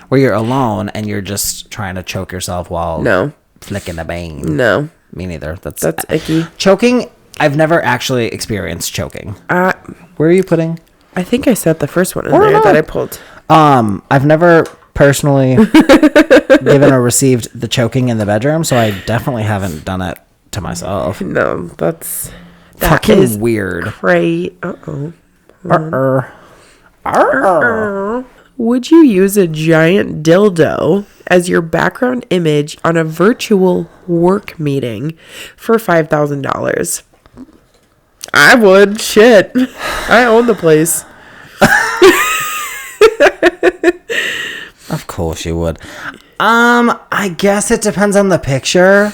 Where you're alone and you're just trying to choke yourself while flicking the bane?
No.
Me neither. That's
icky.
Choking, I've never actually experienced choking. Where are you putting?
I think I said the first one in there that I pulled.
I've never personally given or received the choking in the bedroom, so I definitely haven't done it to myself.
No, that
fucking
is
weird.
Crazy. Would you use a giant dildo as your background image on a virtual work meeting for $5,000? I would. Shit. I own the place.
Of course you would. I guess it depends on the picture.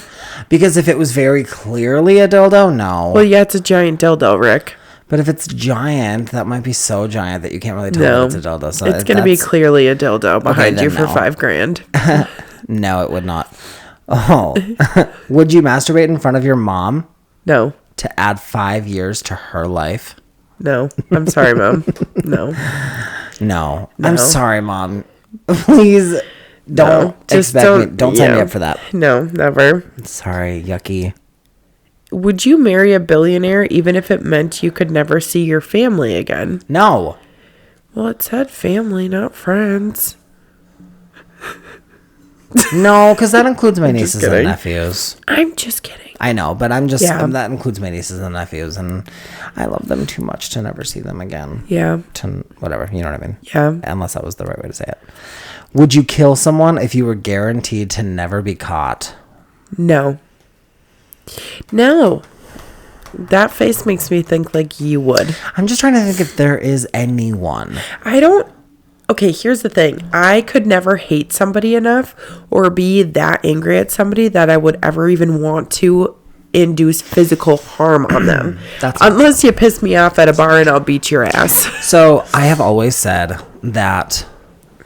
Because if it was very clearly a dildo, no.
Well, yeah, it's a giant dildo, Rick.
But if it's giant, that might be so giant that you can't really tell that it's a dildo. So
it's going to be clearly a dildo behind you for $5,000.
No, it would not. Oh. Would you masturbate in front of your mom?
No.
To add 5 years to her life?
No. I'm sorry, Mom. No.
I'm sorry, Mom. Please don't expect me. Don't sign me up for that.
No, never.
Sorry, yucky.
Would you marry a billionaire even if it meant you could never see your family again?
No.
Well, it said family, not friends.
No, because that includes my nieces and nephews.
I'm just kidding.
I know, but I'm just
Yeah.
that includes my nieces and nephews, and I love them too much to never see them again.
Yeah.
To whatever, you know what I mean?
Yeah.
Unless that was the right way to say it. Would you kill someone if you were guaranteed to never be caught?
No. That face makes me think like you would.
I'm just trying to think if there is anyone.
Okay, here's the thing. I could never hate somebody enough or be that angry at somebody that I would ever even want to induce physical harm on them. Unless you piss me off at a bar and I'll beat your ass.
So I have always said that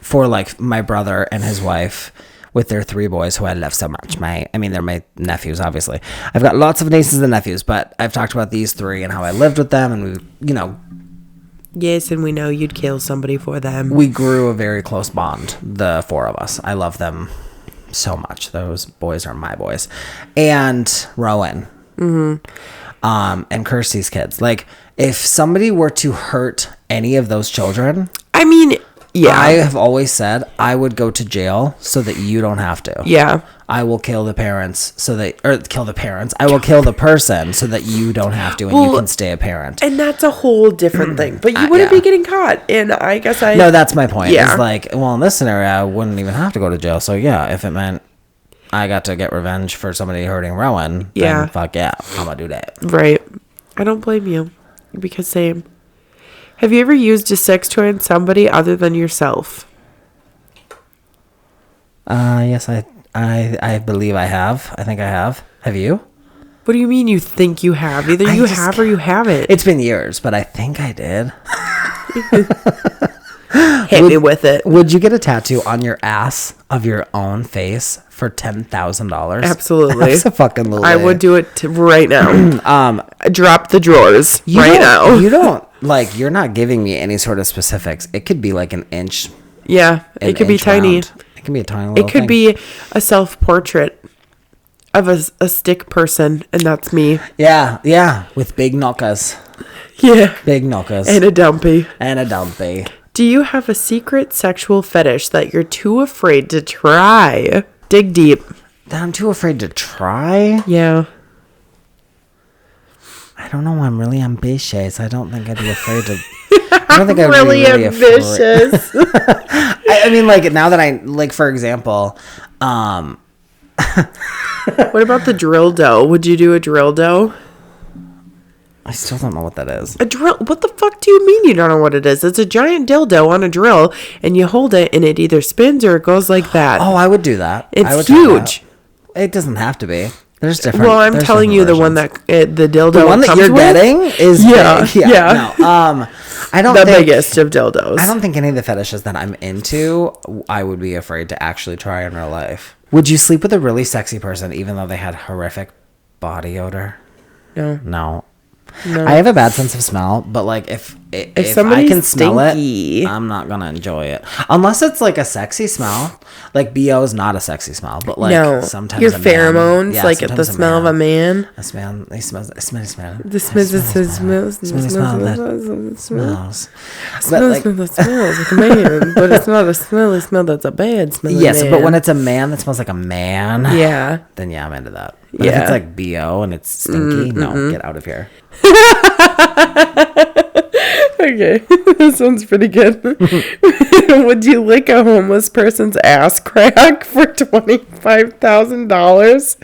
for like my brother and his wife with their 3 boys who I love so much. They're my nephews, obviously. I've got lots of nieces and nephews, but I've talked about these 3 and how I lived with them, and we,
Yes, and we know you'd kill somebody for them.
we grew a very close bond, the 4 of us. I love them so much. Those boys are my boys. And Rowan. Mm-hmm. And Kirsty's kids. Like, if somebody were to hurt any of those children... Yeah. I have always said I would go to jail so that you don't have to.
Yeah.
I will kill the parents kill the parents. I will kill the person so that you don't have to and you can stay a parent.
And that's a whole different thing. But you wouldn't be getting caught. And I guess
No, that's my point.
Yeah.
It's like, well, in this scenario, I wouldn't even have to go to jail. So yeah, if it meant I got to get revenge for somebody hurting Rowan, then fuck yeah, I'm gonna do that.
Right. I don't blame you. Because same. Have you ever used a sex toy on somebody other than yourself?
Yes, I believe I have. I think I have. Have you?
What do you mean you think you have? Either you have or you haven't.
It's been years, but I think I did.
Hit me with it.
Would you get a tattoo on your ass of your own face for $10,000?
Absolutely.
Absolutely.
I would do it right now. Drop the drawers right now.
You don't, like, you're not giving me any sort of specifics. It could be like an inch.
Yeah, it could be tiny.
Round. It can be a tiny little
It could
thing.
be a self-portrait of a stick person, and that's me.
Yeah, with big knockers.
Yeah.
Big knockers.
And a dumpy.
And a dumpy.
Do you have a secret sexual fetish that you're too afraid to try? Dig deep.
That I'm too afraid to try?
Yeah.
I don't know. I'm really ambitious. I don't think I'd be afraid to... I don't think I'd
really
be really
ambitious.
I mean, like, now that I... Like, for example...
What about the drill dough? Would you do a drill dough?
I still don't know what that is.
A drill? What the fuck do you mean you don't know what it is? It's a giant dildo on a drill, and you hold it, and it either spins or it goes like that.
Oh, I would do that. I would
It's
try
huge.
that. It doesn't have to be. There's different.
Well, I'm
there's
telling you,
different
the
versions.
one that the dildo
the one that
comes
you're
with,
getting is
Yeah,
big.
yeah.
No, I don't
the
think,
biggest of dildos.
I don't think any of the fetishes that I'm into, I would be afraid to actually try in real life. Would you sleep with a really sexy person even though they had horrific body odor?
No.
No. I have a bad sense of smell, but like if I
somebody's
can smell
stinky.
it, I'm not gonna enjoy it unless it's like a sexy smell. Like BO is not a sexy smell, but like
No.
sometimes
Your
a man-
pheromones,
yeah,
like at the
sometimes
smell of a man.
A smell. They smell.
The smells.
But like,
smells like a man, but it's not a smelly smell. That's a bad smell.
yes, but when it's a man that smells like a man,
yeah,
then yeah, I'm into that. But if
Yeah.
it's like BO and it's stinky, no, get out of here.
okay, this one's pretty good. Would you lick a homeless person's ass crack for $25,000?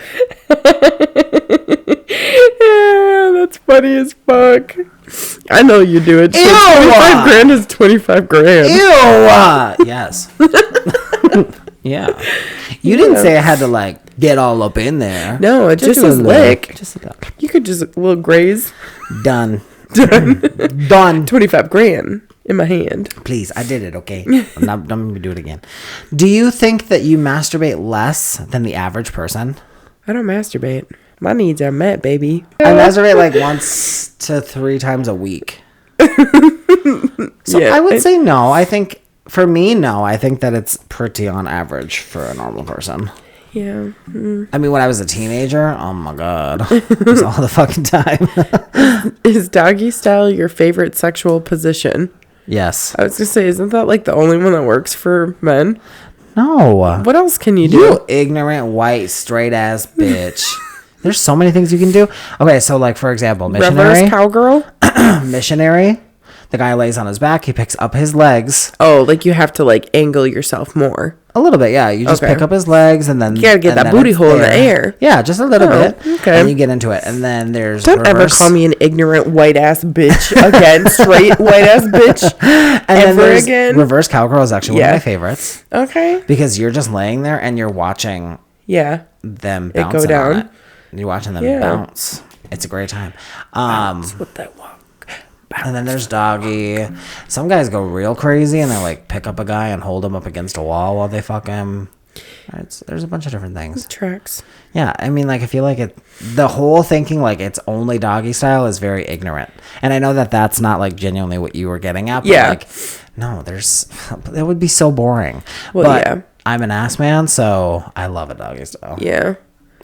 Yeah, that's funny as fuck. I know you do it. Shit.
Ew!
25 grand is 25 grand.
Ew! Yes. Yeah. You didn't say I had to like get all up in there.
No, it just
do
was
a little-
lick.
Just a little.
You could just a little graze.
Done. Done.
25 grand in my hand.
Please, I did it, okay? I'm not going to do it again. Do you think that you masturbate less than the average person?
I don't masturbate. My needs are met, baby.
I masturbate like once to 3 times a week. So
Yeah,
I would say no. I think, for me, no. I think that it's pretty on average for a normal person.
Yeah.
I mean, when I was a teenager, oh my God. It was all the fucking time.
Is doggy style your favorite sexual position?
Yes.
I was gonna say, isn't that like the only one that works for men?
No.
What else can you do?
You ignorant, white, straight ass bitch. There's so many things you can do. Okay, so like for example, missionary.
Reverse cowgirl.
Missionary. The guy lays on his back. He picks up his legs.
Oh, like you have to like angle yourself more.
A little bit, yeah. You just
Okay.
pick up his legs and then...
You gotta get
and
that
then
booty
it's
hole in the
there.
air.
Yeah, just a little
Oh,
bit.
okay.
And you get into it. And then there's
Don't ever
reverse.
call me an ignorant white ass bitch again. Straight white ass bitch.
And then
ever
there's
again.
reverse cowgirl is actually one
Yeah.
of my favorites.
Okay.
Because you're just laying there and you're watching
Yeah.
them
It go
bouncing
down.
on it. You're watching them
Yeah.
bounce. It's a great time.
With that walk.
And then there's doggy. Some guys go real crazy and they like pick up a guy and hold him up against a wall while they fuck him. There's a bunch of different things.
Tracks.
Yeah, I mean, like, I feel like the whole thinking like it's only doggy style is very ignorant. And I know that that's not like genuinely what you were getting at. But
Yeah.
like, no, that would be so boring.
Well,
but
yeah.
I'm an ass man, so I love a doggy style.
Yeah.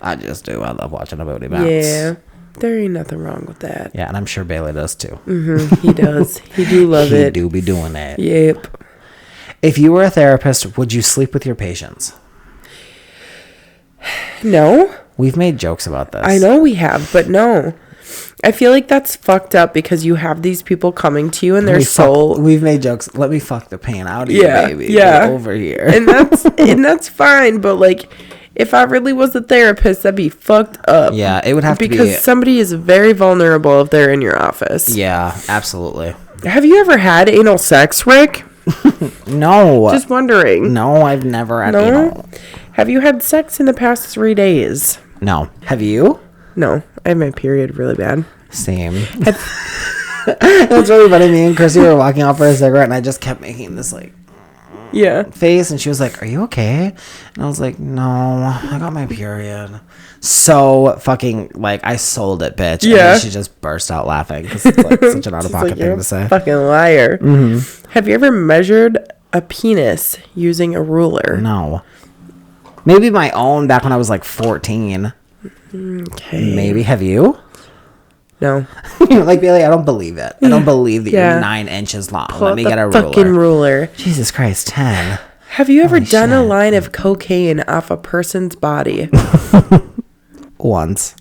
I just do. I love watching a booty bounce.
Yeah. There ain't nothing wrong with that.
Yeah, and I'm sure Bailey does too.
He does. He do love
He
it.
do be doing that.
Yep.
If you were a therapist, would you sleep with your patients?
No.
We've made jokes about this.
I know we have, but no. I feel like that's fucked up because you have these people coming to you and they're
We've made jokes. Let me fuck the pain out of
Yeah,
you, baby.
yeah.
Get over here.
and that's fine, but like if I really was a therapist, that'd be fucked up.
Yeah, it would have to be.
Because somebody is very vulnerable if they're in your office.
Yeah, absolutely.
Have you ever had anal sex, Rick?
No.
Just wondering.
No, I've never had
No?
anal.
Have you had sex in the past 3 days?
No. Have you?
No. I have my period really bad.
Same. That's really funny. Me and Chrissy were walking out for a cigarette, and I just kept making this like
Yeah.
face, and she was like, "Are you okay?" And I was like, "No, I got my period." So fucking like I sold it, bitch. And
Yeah.
then she just burst out laughing because it's like such an out of
She's
pocket
like, "You're
thing to say.
a fucking liar." Mm-hmm. Have you ever measured a penis using a ruler?
No. Maybe my own back when I was like 14.
Okay.
Maybe. Have you?
No.
You're like, Bailey, I don't believe it. I don't believe that
Yeah.
you're 9 inches long.
Pull
Let
out
me
the
get a
fucking
ruler.
ruler.
Jesus Christ, 10.
Have you ever
Holy
done a
shit.
line of cocaine off a person's body?
Once.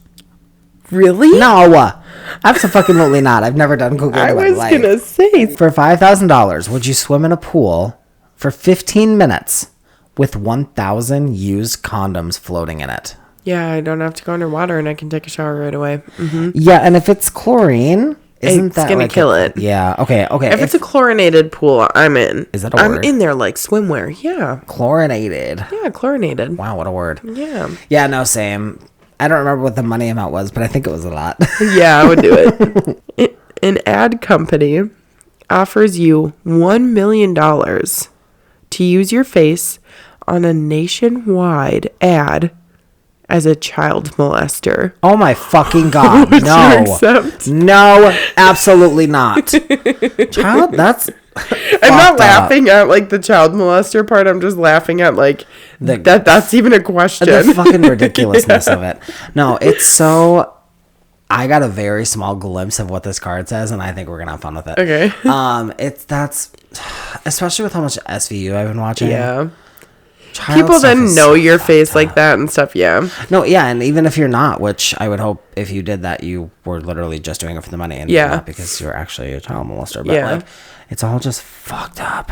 Really?
No. Absolutely not. I've never done cocaine
I
in my
was
life.
gonna say.
For $5,000, would you swim in a pool for 15 minutes with 1,000 used condoms floating in it?
Yeah, I don't have to go underwater and I can take a shower right away. Mm-hmm.
Yeah, and if it's chlorine, isn't
It's
that
gonna
like
kill it.
Yeah, okay.
If it's a chlorinated pool, I'm in.
Is that a
I'm
word?
in there like swimwear. Yeah.
chlorinated.
Yeah, chlorinated.
Wow, what a word.
Yeah.
Yeah, no, same. I don't remember what the money amount was, but I think it was a lot.
Yeah, I would do it. An ad company offers you $1 million to use your face on a nationwide ad as a child molester.
Oh my fucking god.
Would
No.
you accept?
No, absolutely not. Child, that's
I'm not
fucked up.
laughing at like the child molester part. I'm just laughing at like that's even a question.
The fucking ridiculousness of it. No, it's so. I got a very small glimpse of what this card says, and I think we're gonna have fun with it.
Okay.
That's especially with how much SVU I've been watching.
Yeah.
Child
People
stuff
then
is
know
so
your
fucked
face
up.
like that and stuff. Yeah.
No, yeah, and even if you're not, which I would hope if you did that, you were literally just doing it for the money, and
Yeah.
not because you're actually a child molester. But
Yeah.
like, it's all just fucked up.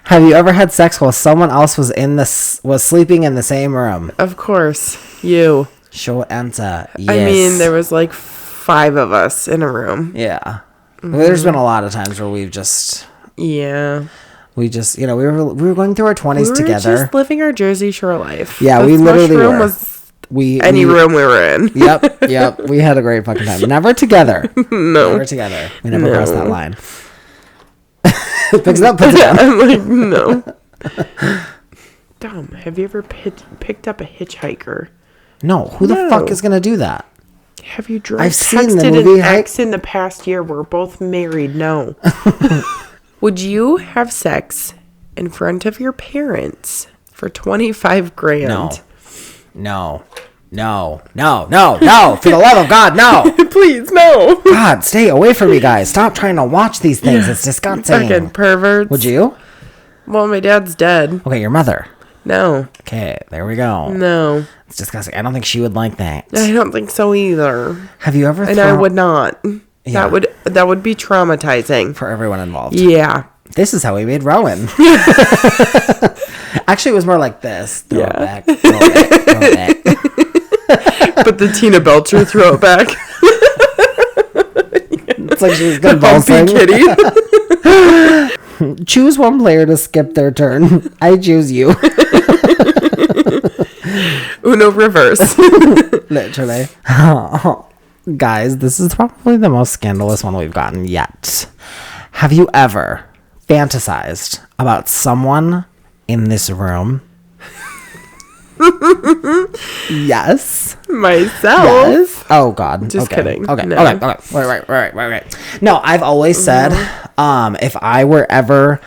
Have you ever had sex while someone else was sleeping in the same room?
Of course. You.
Short answer. Yes.
I mean, there was like 5 of us in a room.
Yeah. There's been a lot of times where we just
Yeah.
we were going through our 20s
We were
together.
just living our Jersey Shore life.
Yeah,
The
we
slush
literally
room
were.
was
we
any room we were in.
Yep. We had a great fucking time. Never together.
No.
Never together. We never
No.
crossed that line. Picks it up, puts it down.
I'm like, no. Dumb. Have you ever picked up a hitchhiker?
No, who the
No.
fuck is gonna do that?
Have you
I've seen the
texted
movie
an ex in the past year? We're both married. No. Would you have sex in front of your parents for 25 grand?
No. For the love of God, no.
Please, no.
God, stay away from me, guys. Stop trying to watch these things. It's disgusting.
Fucking perverts.
Would you?
Well, my dad's dead.
Okay, your mother.
No.
Okay, there we go.
No.
It's disgusting. I don't think she would like that.
I don't think so either.
Have you ever
And I would not.
Yeah.
That would be traumatizing.
For everyone involved.
Yeah.
This is how we made Rowan. Actually, it was more like this. Throw it back. Throw it back.
But the Tina Belcher throw it back.
It's like she was
The
convulsing.
Bumpy kitty.
Choose one player to skip their turn. I choose you.
Uno reverse.
Literally. Guys, this is probably the most scandalous one we've gotten yet. Have you ever fantasized about someone in this room? Yes.
Myself.
Yes. Oh God.
Just
okay.
kidding.
Okay.
No.
Okay. Right. No, I've always said, if I were ever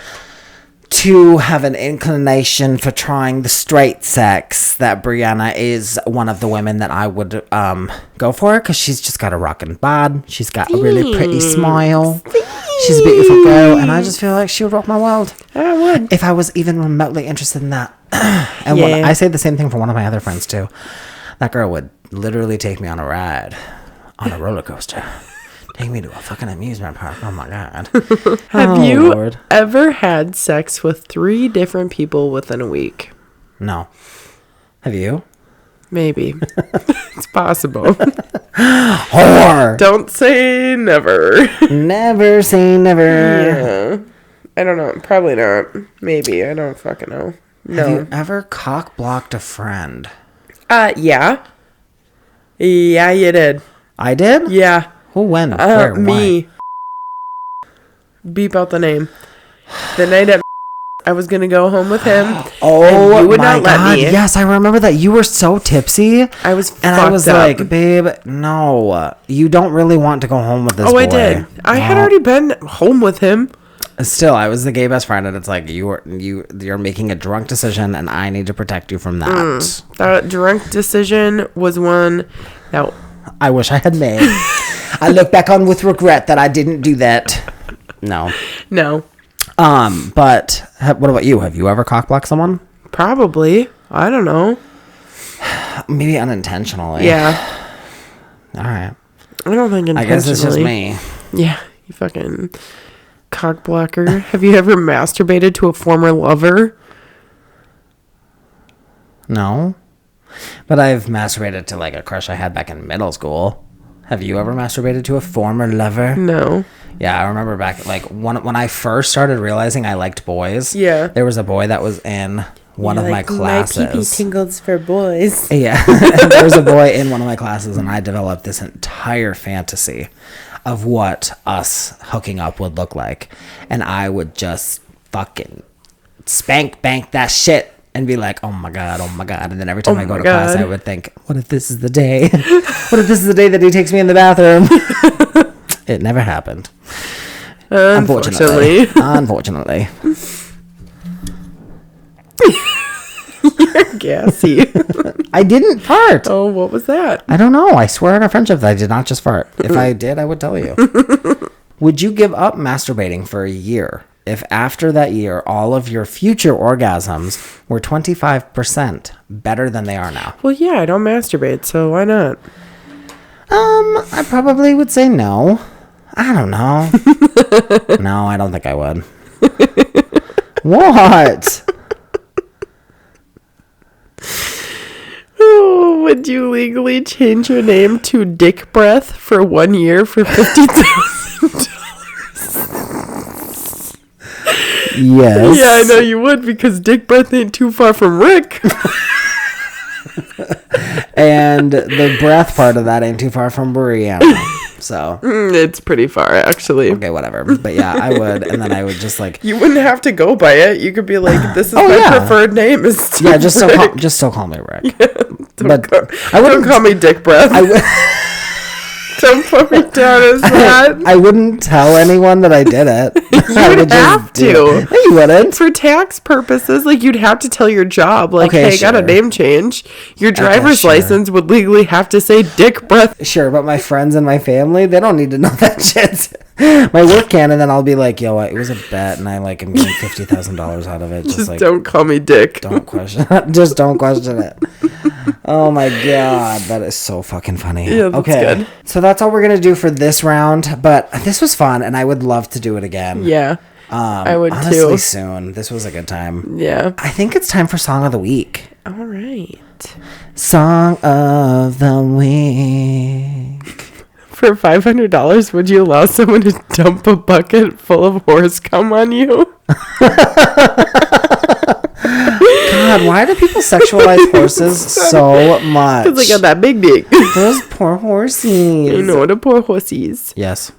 to have an inclination for trying the straight sex, that Brianna is one of the women that I would go for, because she's just got a rockin' bod. She's got a really pretty smile. She's a beautiful girl, and I just feel like she would rock my world.
I would.
If I was even remotely interested in that. And when I say the same thing for one of my other friends too. That girl would literally take me on a ride on a roller coaster. Take me to a fucking amusement park. Oh my God.
Have you ever had sex with 3 different people within a week?
No. Have you?
Maybe. It's possible.
Whore.
Don't say never.
Never say never.
Yeah. I don't know. Probably not. Maybe. I don't fucking know.
Have
No.
you ever cock blocked a friend?
Yeah. Yeah, you did.
I did?
Yeah.
Who, when? Where?
Me.
Why?
Beep out the name. The night at I was gonna go home with him.
Oh,
and you would
my
not let
God.
me.
Yes, I remember that. You were so tipsy.
I was
And I was like, babe, no. You don't really want to go home with this boy.
I did. I had already been home with him.
Still, I was the gay best friend, and it's like you're making a drunk decision, and I need to protect you from that.
That drunk decision was one that
I wish I had made. I look back on with regret that I didn't do that. No. But what about you? Have you ever cockblocked someone?
probably. I don't know.
Maybe unintentionally.
Yeah.
All right.
I don't think intentionally.
I guess it's just me.
Yeah. You fucking cock blocker. Have you ever masturbated to a former lover?
No. But I've masturbated to like a crush I had back in middle school. Have you ever masturbated to a former lover?
No.
Yeah, I remember back like when I first started realizing I liked boys.
Yeah.
There was a boy that was in one of my classes.
My pee-pee tingles for boys.
Yeah. There was a boy in one of my classes, and I developed this entire fantasy of what us hooking up would look like. And I would just fucking spank bank that shit and be like, oh my God. And then every time I go to class, I would think, what if this is the day? What if this is the day that he takes me in the bathroom? It never happened. Unfortunately.
You're gassy.
I didn't fart.
Oh, what was that?
I don't know. I swear on our friendship that I did not just fart. If I did, I would tell you. Would you give up masturbating for a year if after that year all of your future orgasms were 25% better than they are now?
Well, yeah, I don't masturbate, so why not?
I probably would say no. I don't know. No, I don't think I would. What?
Oh, would you legally change your name to Dick Breath for 1 year for $50,000?
Yes.
Yeah, I know you would, because Dick Breath ain't too far from Rick.
And the breath part of that ain't too far from Brianna. So
It's pretty far, actually.
okay, whatever. But yeah, I would, and then I would just like
You wouldn't have to go by it. You could be like, "This is my preferred name." Is Steve
yeah, just
Rick.
still call me Rick.
Don't
I wouldn't
call me Dick Breath. Don't put me down as that.
I wouldn't tell anyone that I did it.
You would have to.
No, you wouldn't.
For tax purposes, like you'd have to tell your job, like,
Okay,
hey, got a
sure.
name change. Your driver's
sure.
license would legally have to say Dick Breath.
Sure, but my friends and my family, they don't need to know that shit. My work can, and then I'll be like, yo, it was a bet, and I like am getting $50,000 out of it.
Just
like,
don't call me Dick.
don't question it. Just don't question it. Oh my god, that is so fucking funny.
Yeah, that's
okay,
good.
so that's all we're gonna do for this round. But this was fun, and I would love to do it again.
Yeah. I would
honestly,
too.
soon. This was a good time.
Yeah.
I think it's time for Song of the Week.
All right.
Song of the Week.
For $500, would you allow someone to dump a bucket full of horse cum on you?
God, why do people sexualize horses so much?
Because they got that big dick.
Those poor horsies.
You know, the poor horsies.
Yes.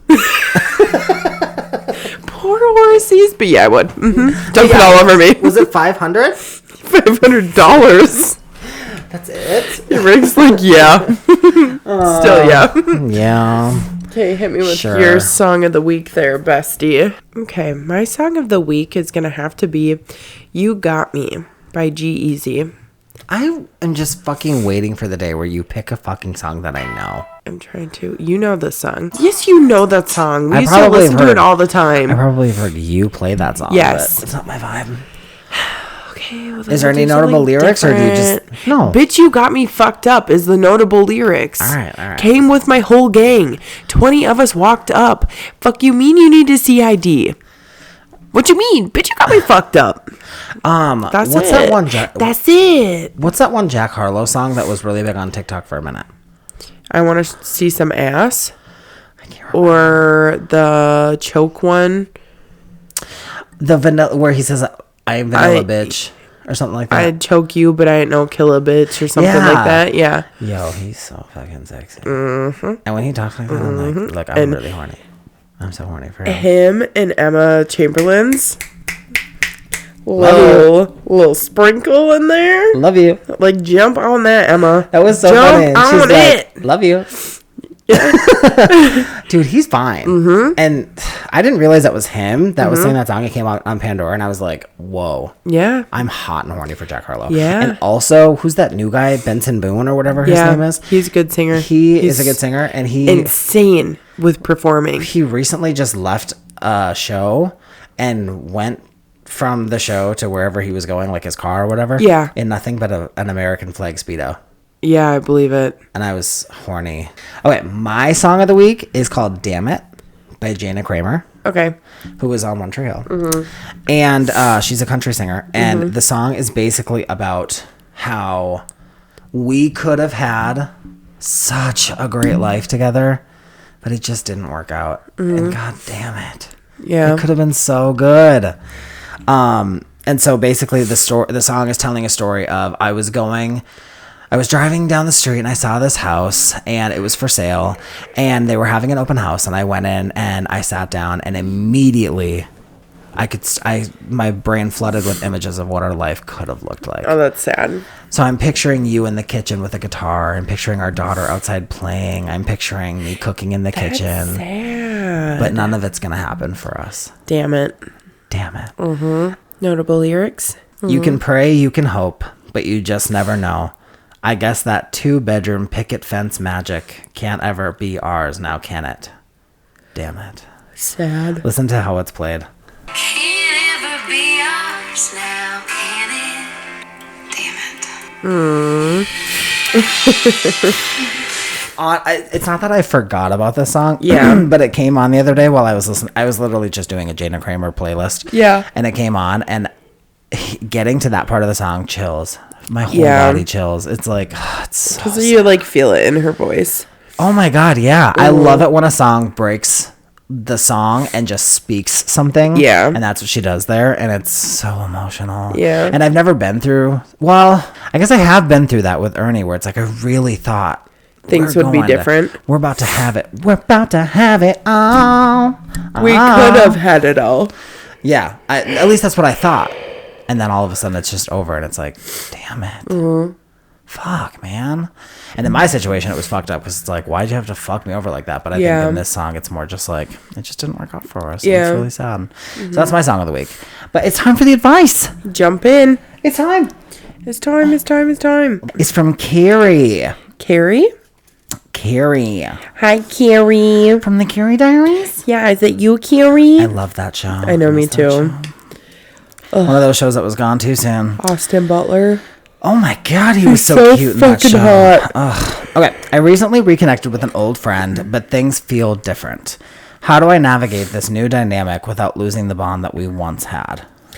Poor horsies. But yeah, I would. Mm-hmm. Dump it all over me.
Was it $500?
$500.
That's it?
Rick's like, yeah. Still, yeah.
Yeah.
Okay, hit me with
Sure.
your song of the week there, bestie. Okay, my song of the week is going to have to be You Got Me by G-Eazy.
I am just fucking waiting for the day where you pick a fucking song that I know.
I'm trying to. You know the song. Yes, you know that song. We
I
used to
probably
listen to
heard-
it all the time.
I probably have heard you play that song.
Yes.
But it's not my vibe.
Okay, well,
Is there
then
any
I'll do
notable
something
lyrics or do you just...
different.
No.
Bitch, You Got Me Fucked Up is the notable lyrics.
All right.
Came with my whole gang. 20 of us walked up. Fuck you mean you need to see ID? What you mean? Bitch, you got me fucked up. That's
what's
it.
that one?
That's it.
What's that one Jack Harlow song that was really big on TikTok for a minute?
I want to see some ass.
I can't remember.
Or the choke one.
The vanilla, where he says, "I'm vanilla bitch," or something like that.
I'd choke you, but I ain't no kill a bitch or something
Yeah.
like that. Yeah.
Yo, he's so fucking sexy. Mm-hmm. And when he talks like that, I'm like, I'm
And-
really horny. I'm so horny for him.
Him and Emma Chamberlain's.
Love
Little sprinkle in there.
Love you.
Like, jump on that, Emma.
That was so
Jump
funny. And she's
on
like,
it.
"Love you." Dude, he's fine. And I didn't realize that was him that was singing that song. It came out on Pandora, and I was like, "Whoa."
Yeah.
I'm hot and horny for Jack Harlow.
Yeah.
And also, who's that new guy? Benson Boone or whatever his name is?
He's a good singer.
He
He's
is a good singer, and he
insane with performing.
he recently just left a show and went from the show to wherever he was going, like his car or whatever.
Yeah.
In nothing but an American flag Speedo.
Yeah, I believe it.
And I was horny. Okay, my song of the week is called Dammit by Jana Kramer,
Okay.
who was on Montreal. And she's a country singer. And the song is basically about how we could have had such a great life together, but it just didn't work out. And god damn it.
Yeah.
It could have been so good. And so basically the song is telling a story of I was driving down the street and I saw this house and it was for sale and they were having an open house and I went in and I sat down and immediately my brain flooded with images of what our life could have looked like.
Oh, that's sad.
So I'm picturing you in the kitchen with a guitar. I'm picturing our daughter outside playing. I'm picturing me cooking in the kitchen.
Sad.
But none of it's going to happen for us.
Damn it.
Damn it.
Notable lyrics.
You can pray, you can hope, but you just never know. I guess that 2-bedroom picket fence magic can't ever be ours now, can it? Damn it.
Sad.
Listen to how it's played.
Can't ever be ours now, can it? Damn it.
It's not that I forgot about this song.
Yeah.
But it came on the other day while I was listening. I was literally just doing a Jana Kramer playlist.
Yeah.
And it came on, and getting to that part of the song chills. My whole
Yeah.
body chills. It's like, it's so
Because you like feel it in her voice.
oh my God, yeah. I love it when a song breaks the song and just speaks something.
Yeah.
And that's what she does there. And it's so emotional.
Yeah.
And I've never been through, well, I guess I have been through that with Ernie where it's like I really thought
Things
we're
would be
going to-
different.
we're about to have it. We're about to have it all.
We could have had it all.
Yeah. At least that's what I thought. And then all of a sudden it's just over and it's like, damn it. Fuck, man. And in my situation, it was fucked up because it's like, why'd you have to fuck me over like that? But I
Yeah.
think in this song, it's more just like, it just didn't work out for us.
Yeah.
It's really sad. So that's my song of the week. But it's time for the advice.
Jump in.
It's time.
It's time.
It's from Carrie.
Carrie?
Carrie
Hi, Carrie.
from the Carrie Diaries.
Yeah, is it you, Carrie?
I love that show.
I know, me too.
One of those shows that was gone too soon.
Austin Butler.
Oh my god, he was so cute in that
fucking
show.
hot.
Ugh. Okay, I recently reconnected with an old friend, but things feel different. How do I navigate this new dynamic without losing the bond that we once had?
I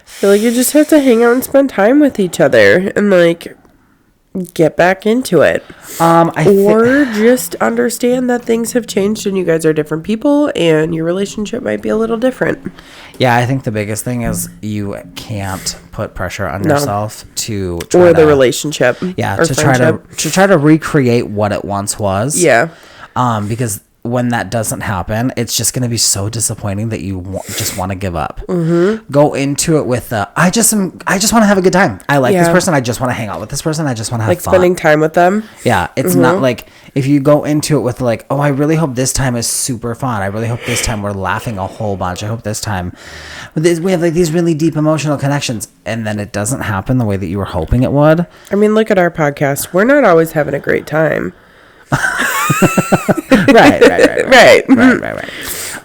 feel like you just have to hang out and spend time with each other and like get back into it. Or just understand that things have changed and you guys are different people and your relationship might be a little different.
Yeah, I think the biggest thing is you can't put pressure on yourself to
try the relationship.
Yeah,
or
to
friendship.
try to recreate what it once was.
Yeah.
Because when that doesn't happen, it's just going to be so disappointing that you just want to give up. Mm-hmm. Go into it with I just want to have a good time. I like this person. I just want to hang out with this person. I just want to have fun.
Spending time with them.
Yeah, it's not like if you go into it with like, oh, I really hope this time is super fun. I really hope this time we're laughing a whole bunch. I hope this time we have like these really deep emotional connections, and then it doesn't happen the way that you were hoping it would.
I mean, look at our podcast. We're not always having a great time.
Right.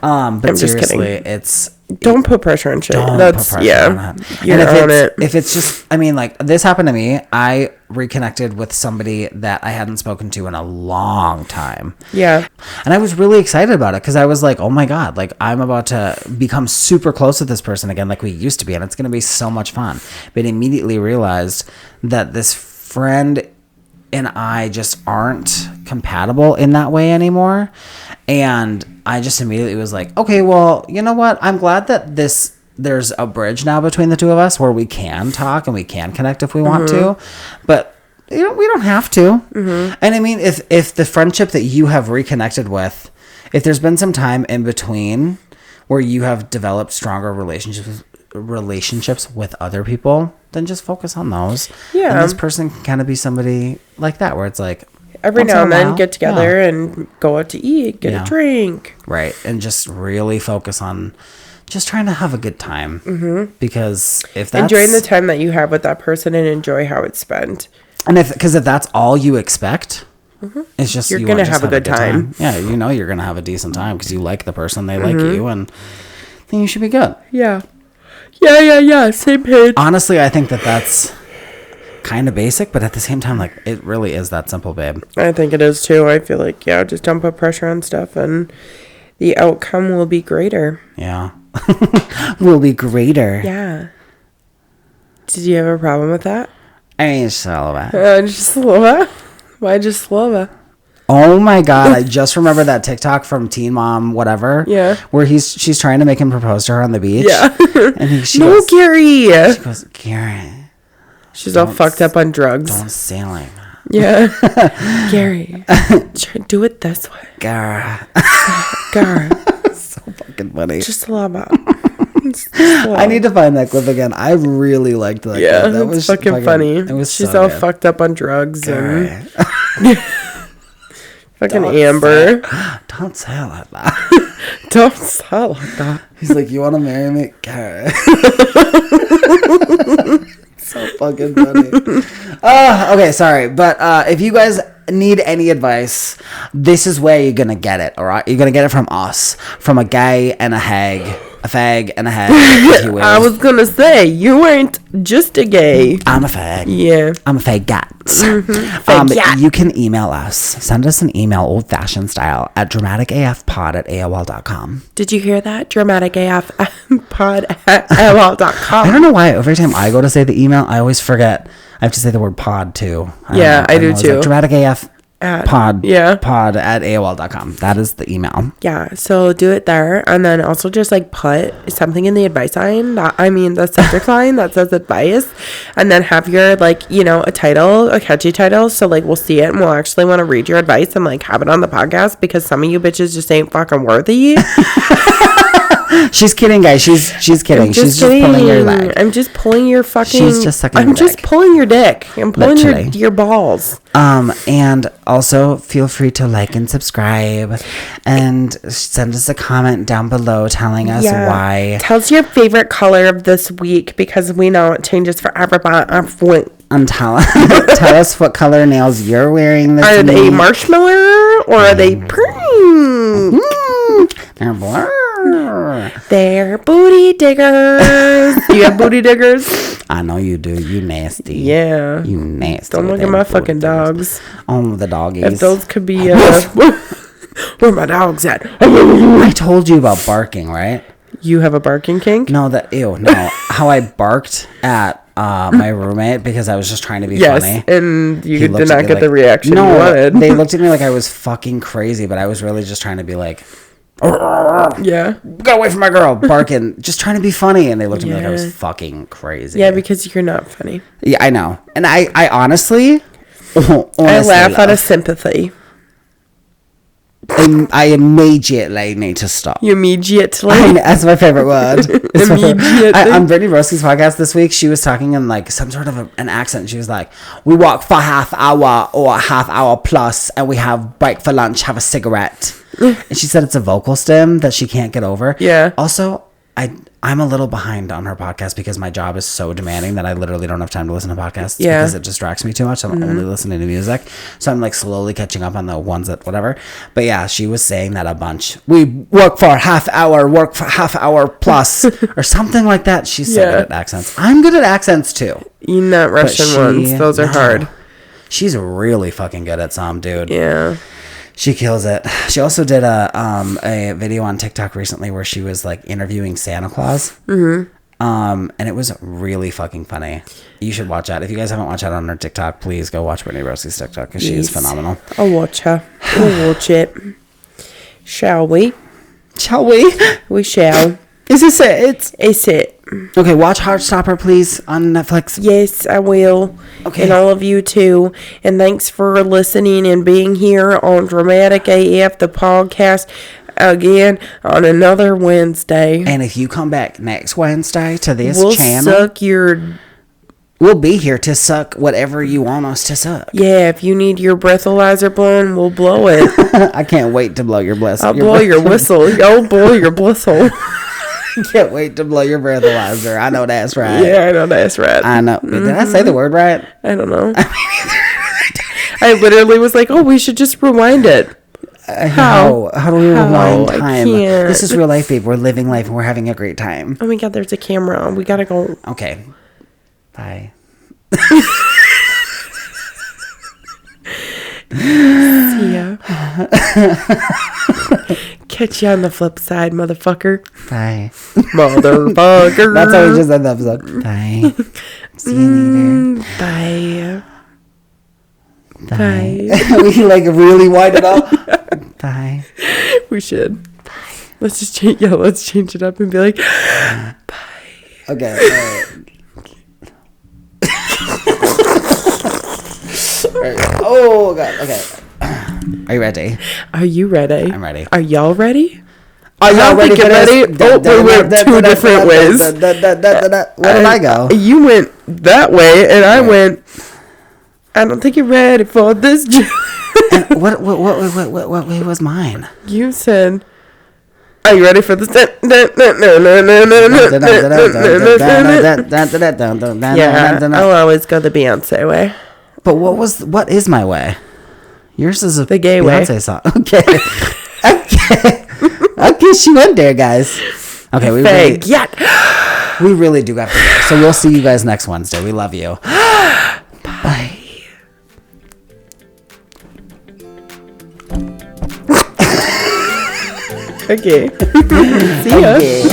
But seriously,
it's don't put pressure on shit.
You're on it. If it's just, I mean, like this happened to me. I reconnected with somebody that I hadn't spoken to in a long time.
Yeah.
And I was really excited about it because I was like, oh my God, like I'm about to become super close with this person again, like we used to be, and it's going to be so much fun. But immediately realized that this friend and I just aren't compatible in that way anymore. And I just immediately was like, okay, well, you know what? I'm glad that there's a bridge now between the two of us where we can talk and we can connect if we want to. But we don't have to. Mm-hmm. And I mean, if the friendship that you have reconnected with, if there's been some time in between where you have developed stronger relationships with other people, then just focus on those. Yeah. And this person can kind of be somebody like that where it's like
every now and then get together and go out to eat, get a drink.
Right. And just really focus on just trying to have a good time. Mm-hmm. Because if that's
enjoying the time that you have with that person and enjoy how it's spent.
And if that's all you expect, it's just
you're gonna have a good time.
Yeah, you're gonna have a decent time because you like the person, they like you, and then you should be good.
Yeah. Yeah. Same page.
Honestly, I think that's kind of basic, but at the same time, like it really is that simple, babe.
I think it is too. I feel like just don't put pressure on stuff, and the outcome will be greater.
Yeah, will be greater.
Yeah. Did you have a problem with that?
I mean, just a little bit.
Just a little bit. Why just a little bit?
Oh my God, I just remember that TikTok from Teen Mom whatever.
Yeah.
Where she's trying to make him propose to her on the beach.
Yeah.
And she
goes, Gary.
She goes, Gary.
She's all fucked up on drugs.
Don't say like that.
Yeah. Gary. Do it this way.
Gara.
So
fucking funny.
Just a little bit.
I need to find that clip again. I really liked that.
Yeah,
clip. That
was fucking funny.
It was.
She's
so
all
good.
fucked up on drugs and fucking Amber.
Don't say it like that.
Don't say it like that.
He's like, you want to marry me, Kara? So fucking funny. Okay, sorry, but if you guys need any advice, this is where you're gonna get it. All right, you're gonna get it from us, from a gay and a hag, a fag and a hag. If you will.
I was gonna say you ain't just a gay.
I'm a fag.
Yeah,
I'm a fag gat. You can email us. Send us an email, old-fashioned style, at dramaticafpod@aol.com.
Did you hear that? dramaticafpod@aol.com.
I don't know why every time I go to say the email, I always forget. I have to say the word pod too.
I do too.
Like dramaticaf pod at AOL.com. That is the email.
Yeah, so do it there, and then also just like put something in the advice line, the subject line that says advice, and then have your a title, a catchy title, so like we'll see it and we'll actually want to read your advice and like have it on the podcast, because some of you bitches just ain't fucking worthy.
She's kidding, guys. She's kidding. She's just pulling your leg.
I'm just pulling your fucking.
She's just sucking.
I'm just pulling your dick. I'm pulling your balls.
And also feel free to like and subscribe, and send us a comment down below telling us why.
Tell us your favorite color of this week, because we know it changes for everybody.
Tell us what color nails you're wearing this
Are they
week.
marshmallow or are they pink?
They're blur.
They're booty diggers. You have booty diggers?
I know you do. You nasty.
Yeah.
You nasty.
Don't look
with
at my
them
fucking
booty diggers.
dogs.
Oh, the doggies.
If those could be, where my dogs at?
I told you about barking, right?
You have a barking kink?
No, how I barked at my roommate because I was just trying to be
Yes,
funny.
and you
He
did
looked at
not
me
get
like-
the reaction you
No,
wanted.
they looked at me like I was fucking crazy, but I was really just trying to be like,
Yeah.
get away from my girl, barking, just trying to be funny, and they looked at me like I
Yeah.
was fucking crazy.
Yeah, because you're not funny.
Yeah, I know, and I honestly,
I laugh out of
love-
sympathy.
I immediately need to stop.
You immediately.
That's my favorite word. It's my favorite-
Immediately.
on Brittany Roski's podcast this week, she was talking in like some sort of an accent. She was like, "We walk for half hour or half hour plus, and we have break for lunch, have a cigarette." And she said it's a vocal stim that she can't get over.
Yeah.
Also, I'm a little behind on her podcast because my job is so demanding that I literally don't have time to listen to podcasts
Yeah.
because it distracts me too much. I'm only listening to music. So I'm like slowly catching up on the ones that whatever. But yeah, she was saying that a bunch. We work for half hour plus or something like that. She's so
Yeah.
good at accents. I'm good at accents too.
You not Russian ones. Those are
no.
hard.
She's really fucking good at some, dude.
Yeah.
She kills it. She also did a video on TikTok recently where she was like interviewing Santa Claus. Mm-hmm. And it was really fucking funny. You should watch that. If you guys haven't watched that on her TikTok, please go watch Brittany Roski's TikTok because she is
Yes.
phenomenal.
I'll watch her. We'll watch it. Shall we?
Shall we?
We shall.
Is this it?
It's it.
Okay, watch Heartstopper, please, on Netflix.
Yes, I will.
Okay.
And all of you too. And thanks for listening and being here on Dramatic AF, the podcast, again on another Wednesday.
And if you come back next Wednesday to this
We'll
channel,
suck your...
we'll be here to suck whatever you want us to suck.
Yeah, if you need your breathalyzer blown, we'll blow it.
I can't wait to blow your bliss.
I'll blow your whistle. I'll blow your blistle.
Can't wait to blow your breathalyzer. I know that's right.
Yeah, I know that's right.
I know. Did I say the word right?
I don't know. I literally was like, oh, we should just rewind it.
How do we rewind
I
time?
can't.
This is real life, babe. We're living life and we're having a great time.
Oh my God, there's a camera. We gotta go.
Okay. Bye.
See ya. Catch you on the flip side, motherfucker.
Bye.
Motherfucker.
That's how we just end the episode. Bye. See you later.
Bye.
Bye.
Bye.
We like really wind it up. Bye.
We should. Let's just change. Yeah, let's change it up and be like,
Okay. All right. Oh God. Okay. Are you ready?
"Are you ready?
I'm ready.
Are y'all ready?
Are
y'all ready for this? Oh, we went two different ways.
Where did I go?
You went that way, and I went. I don't think you're ready for this.
And what way was mine?
You said, "Are you ready for this?" Yeah, I'll always go the Beyonce way.
But what is my way? Yours is a
The gay way.
Beyonce song. Okay. Okay, she went there, guys. Okay, we really do have to go. So we'll see you guys next Wednesday. We love you. Bye.
Okay. See ya.
Okay.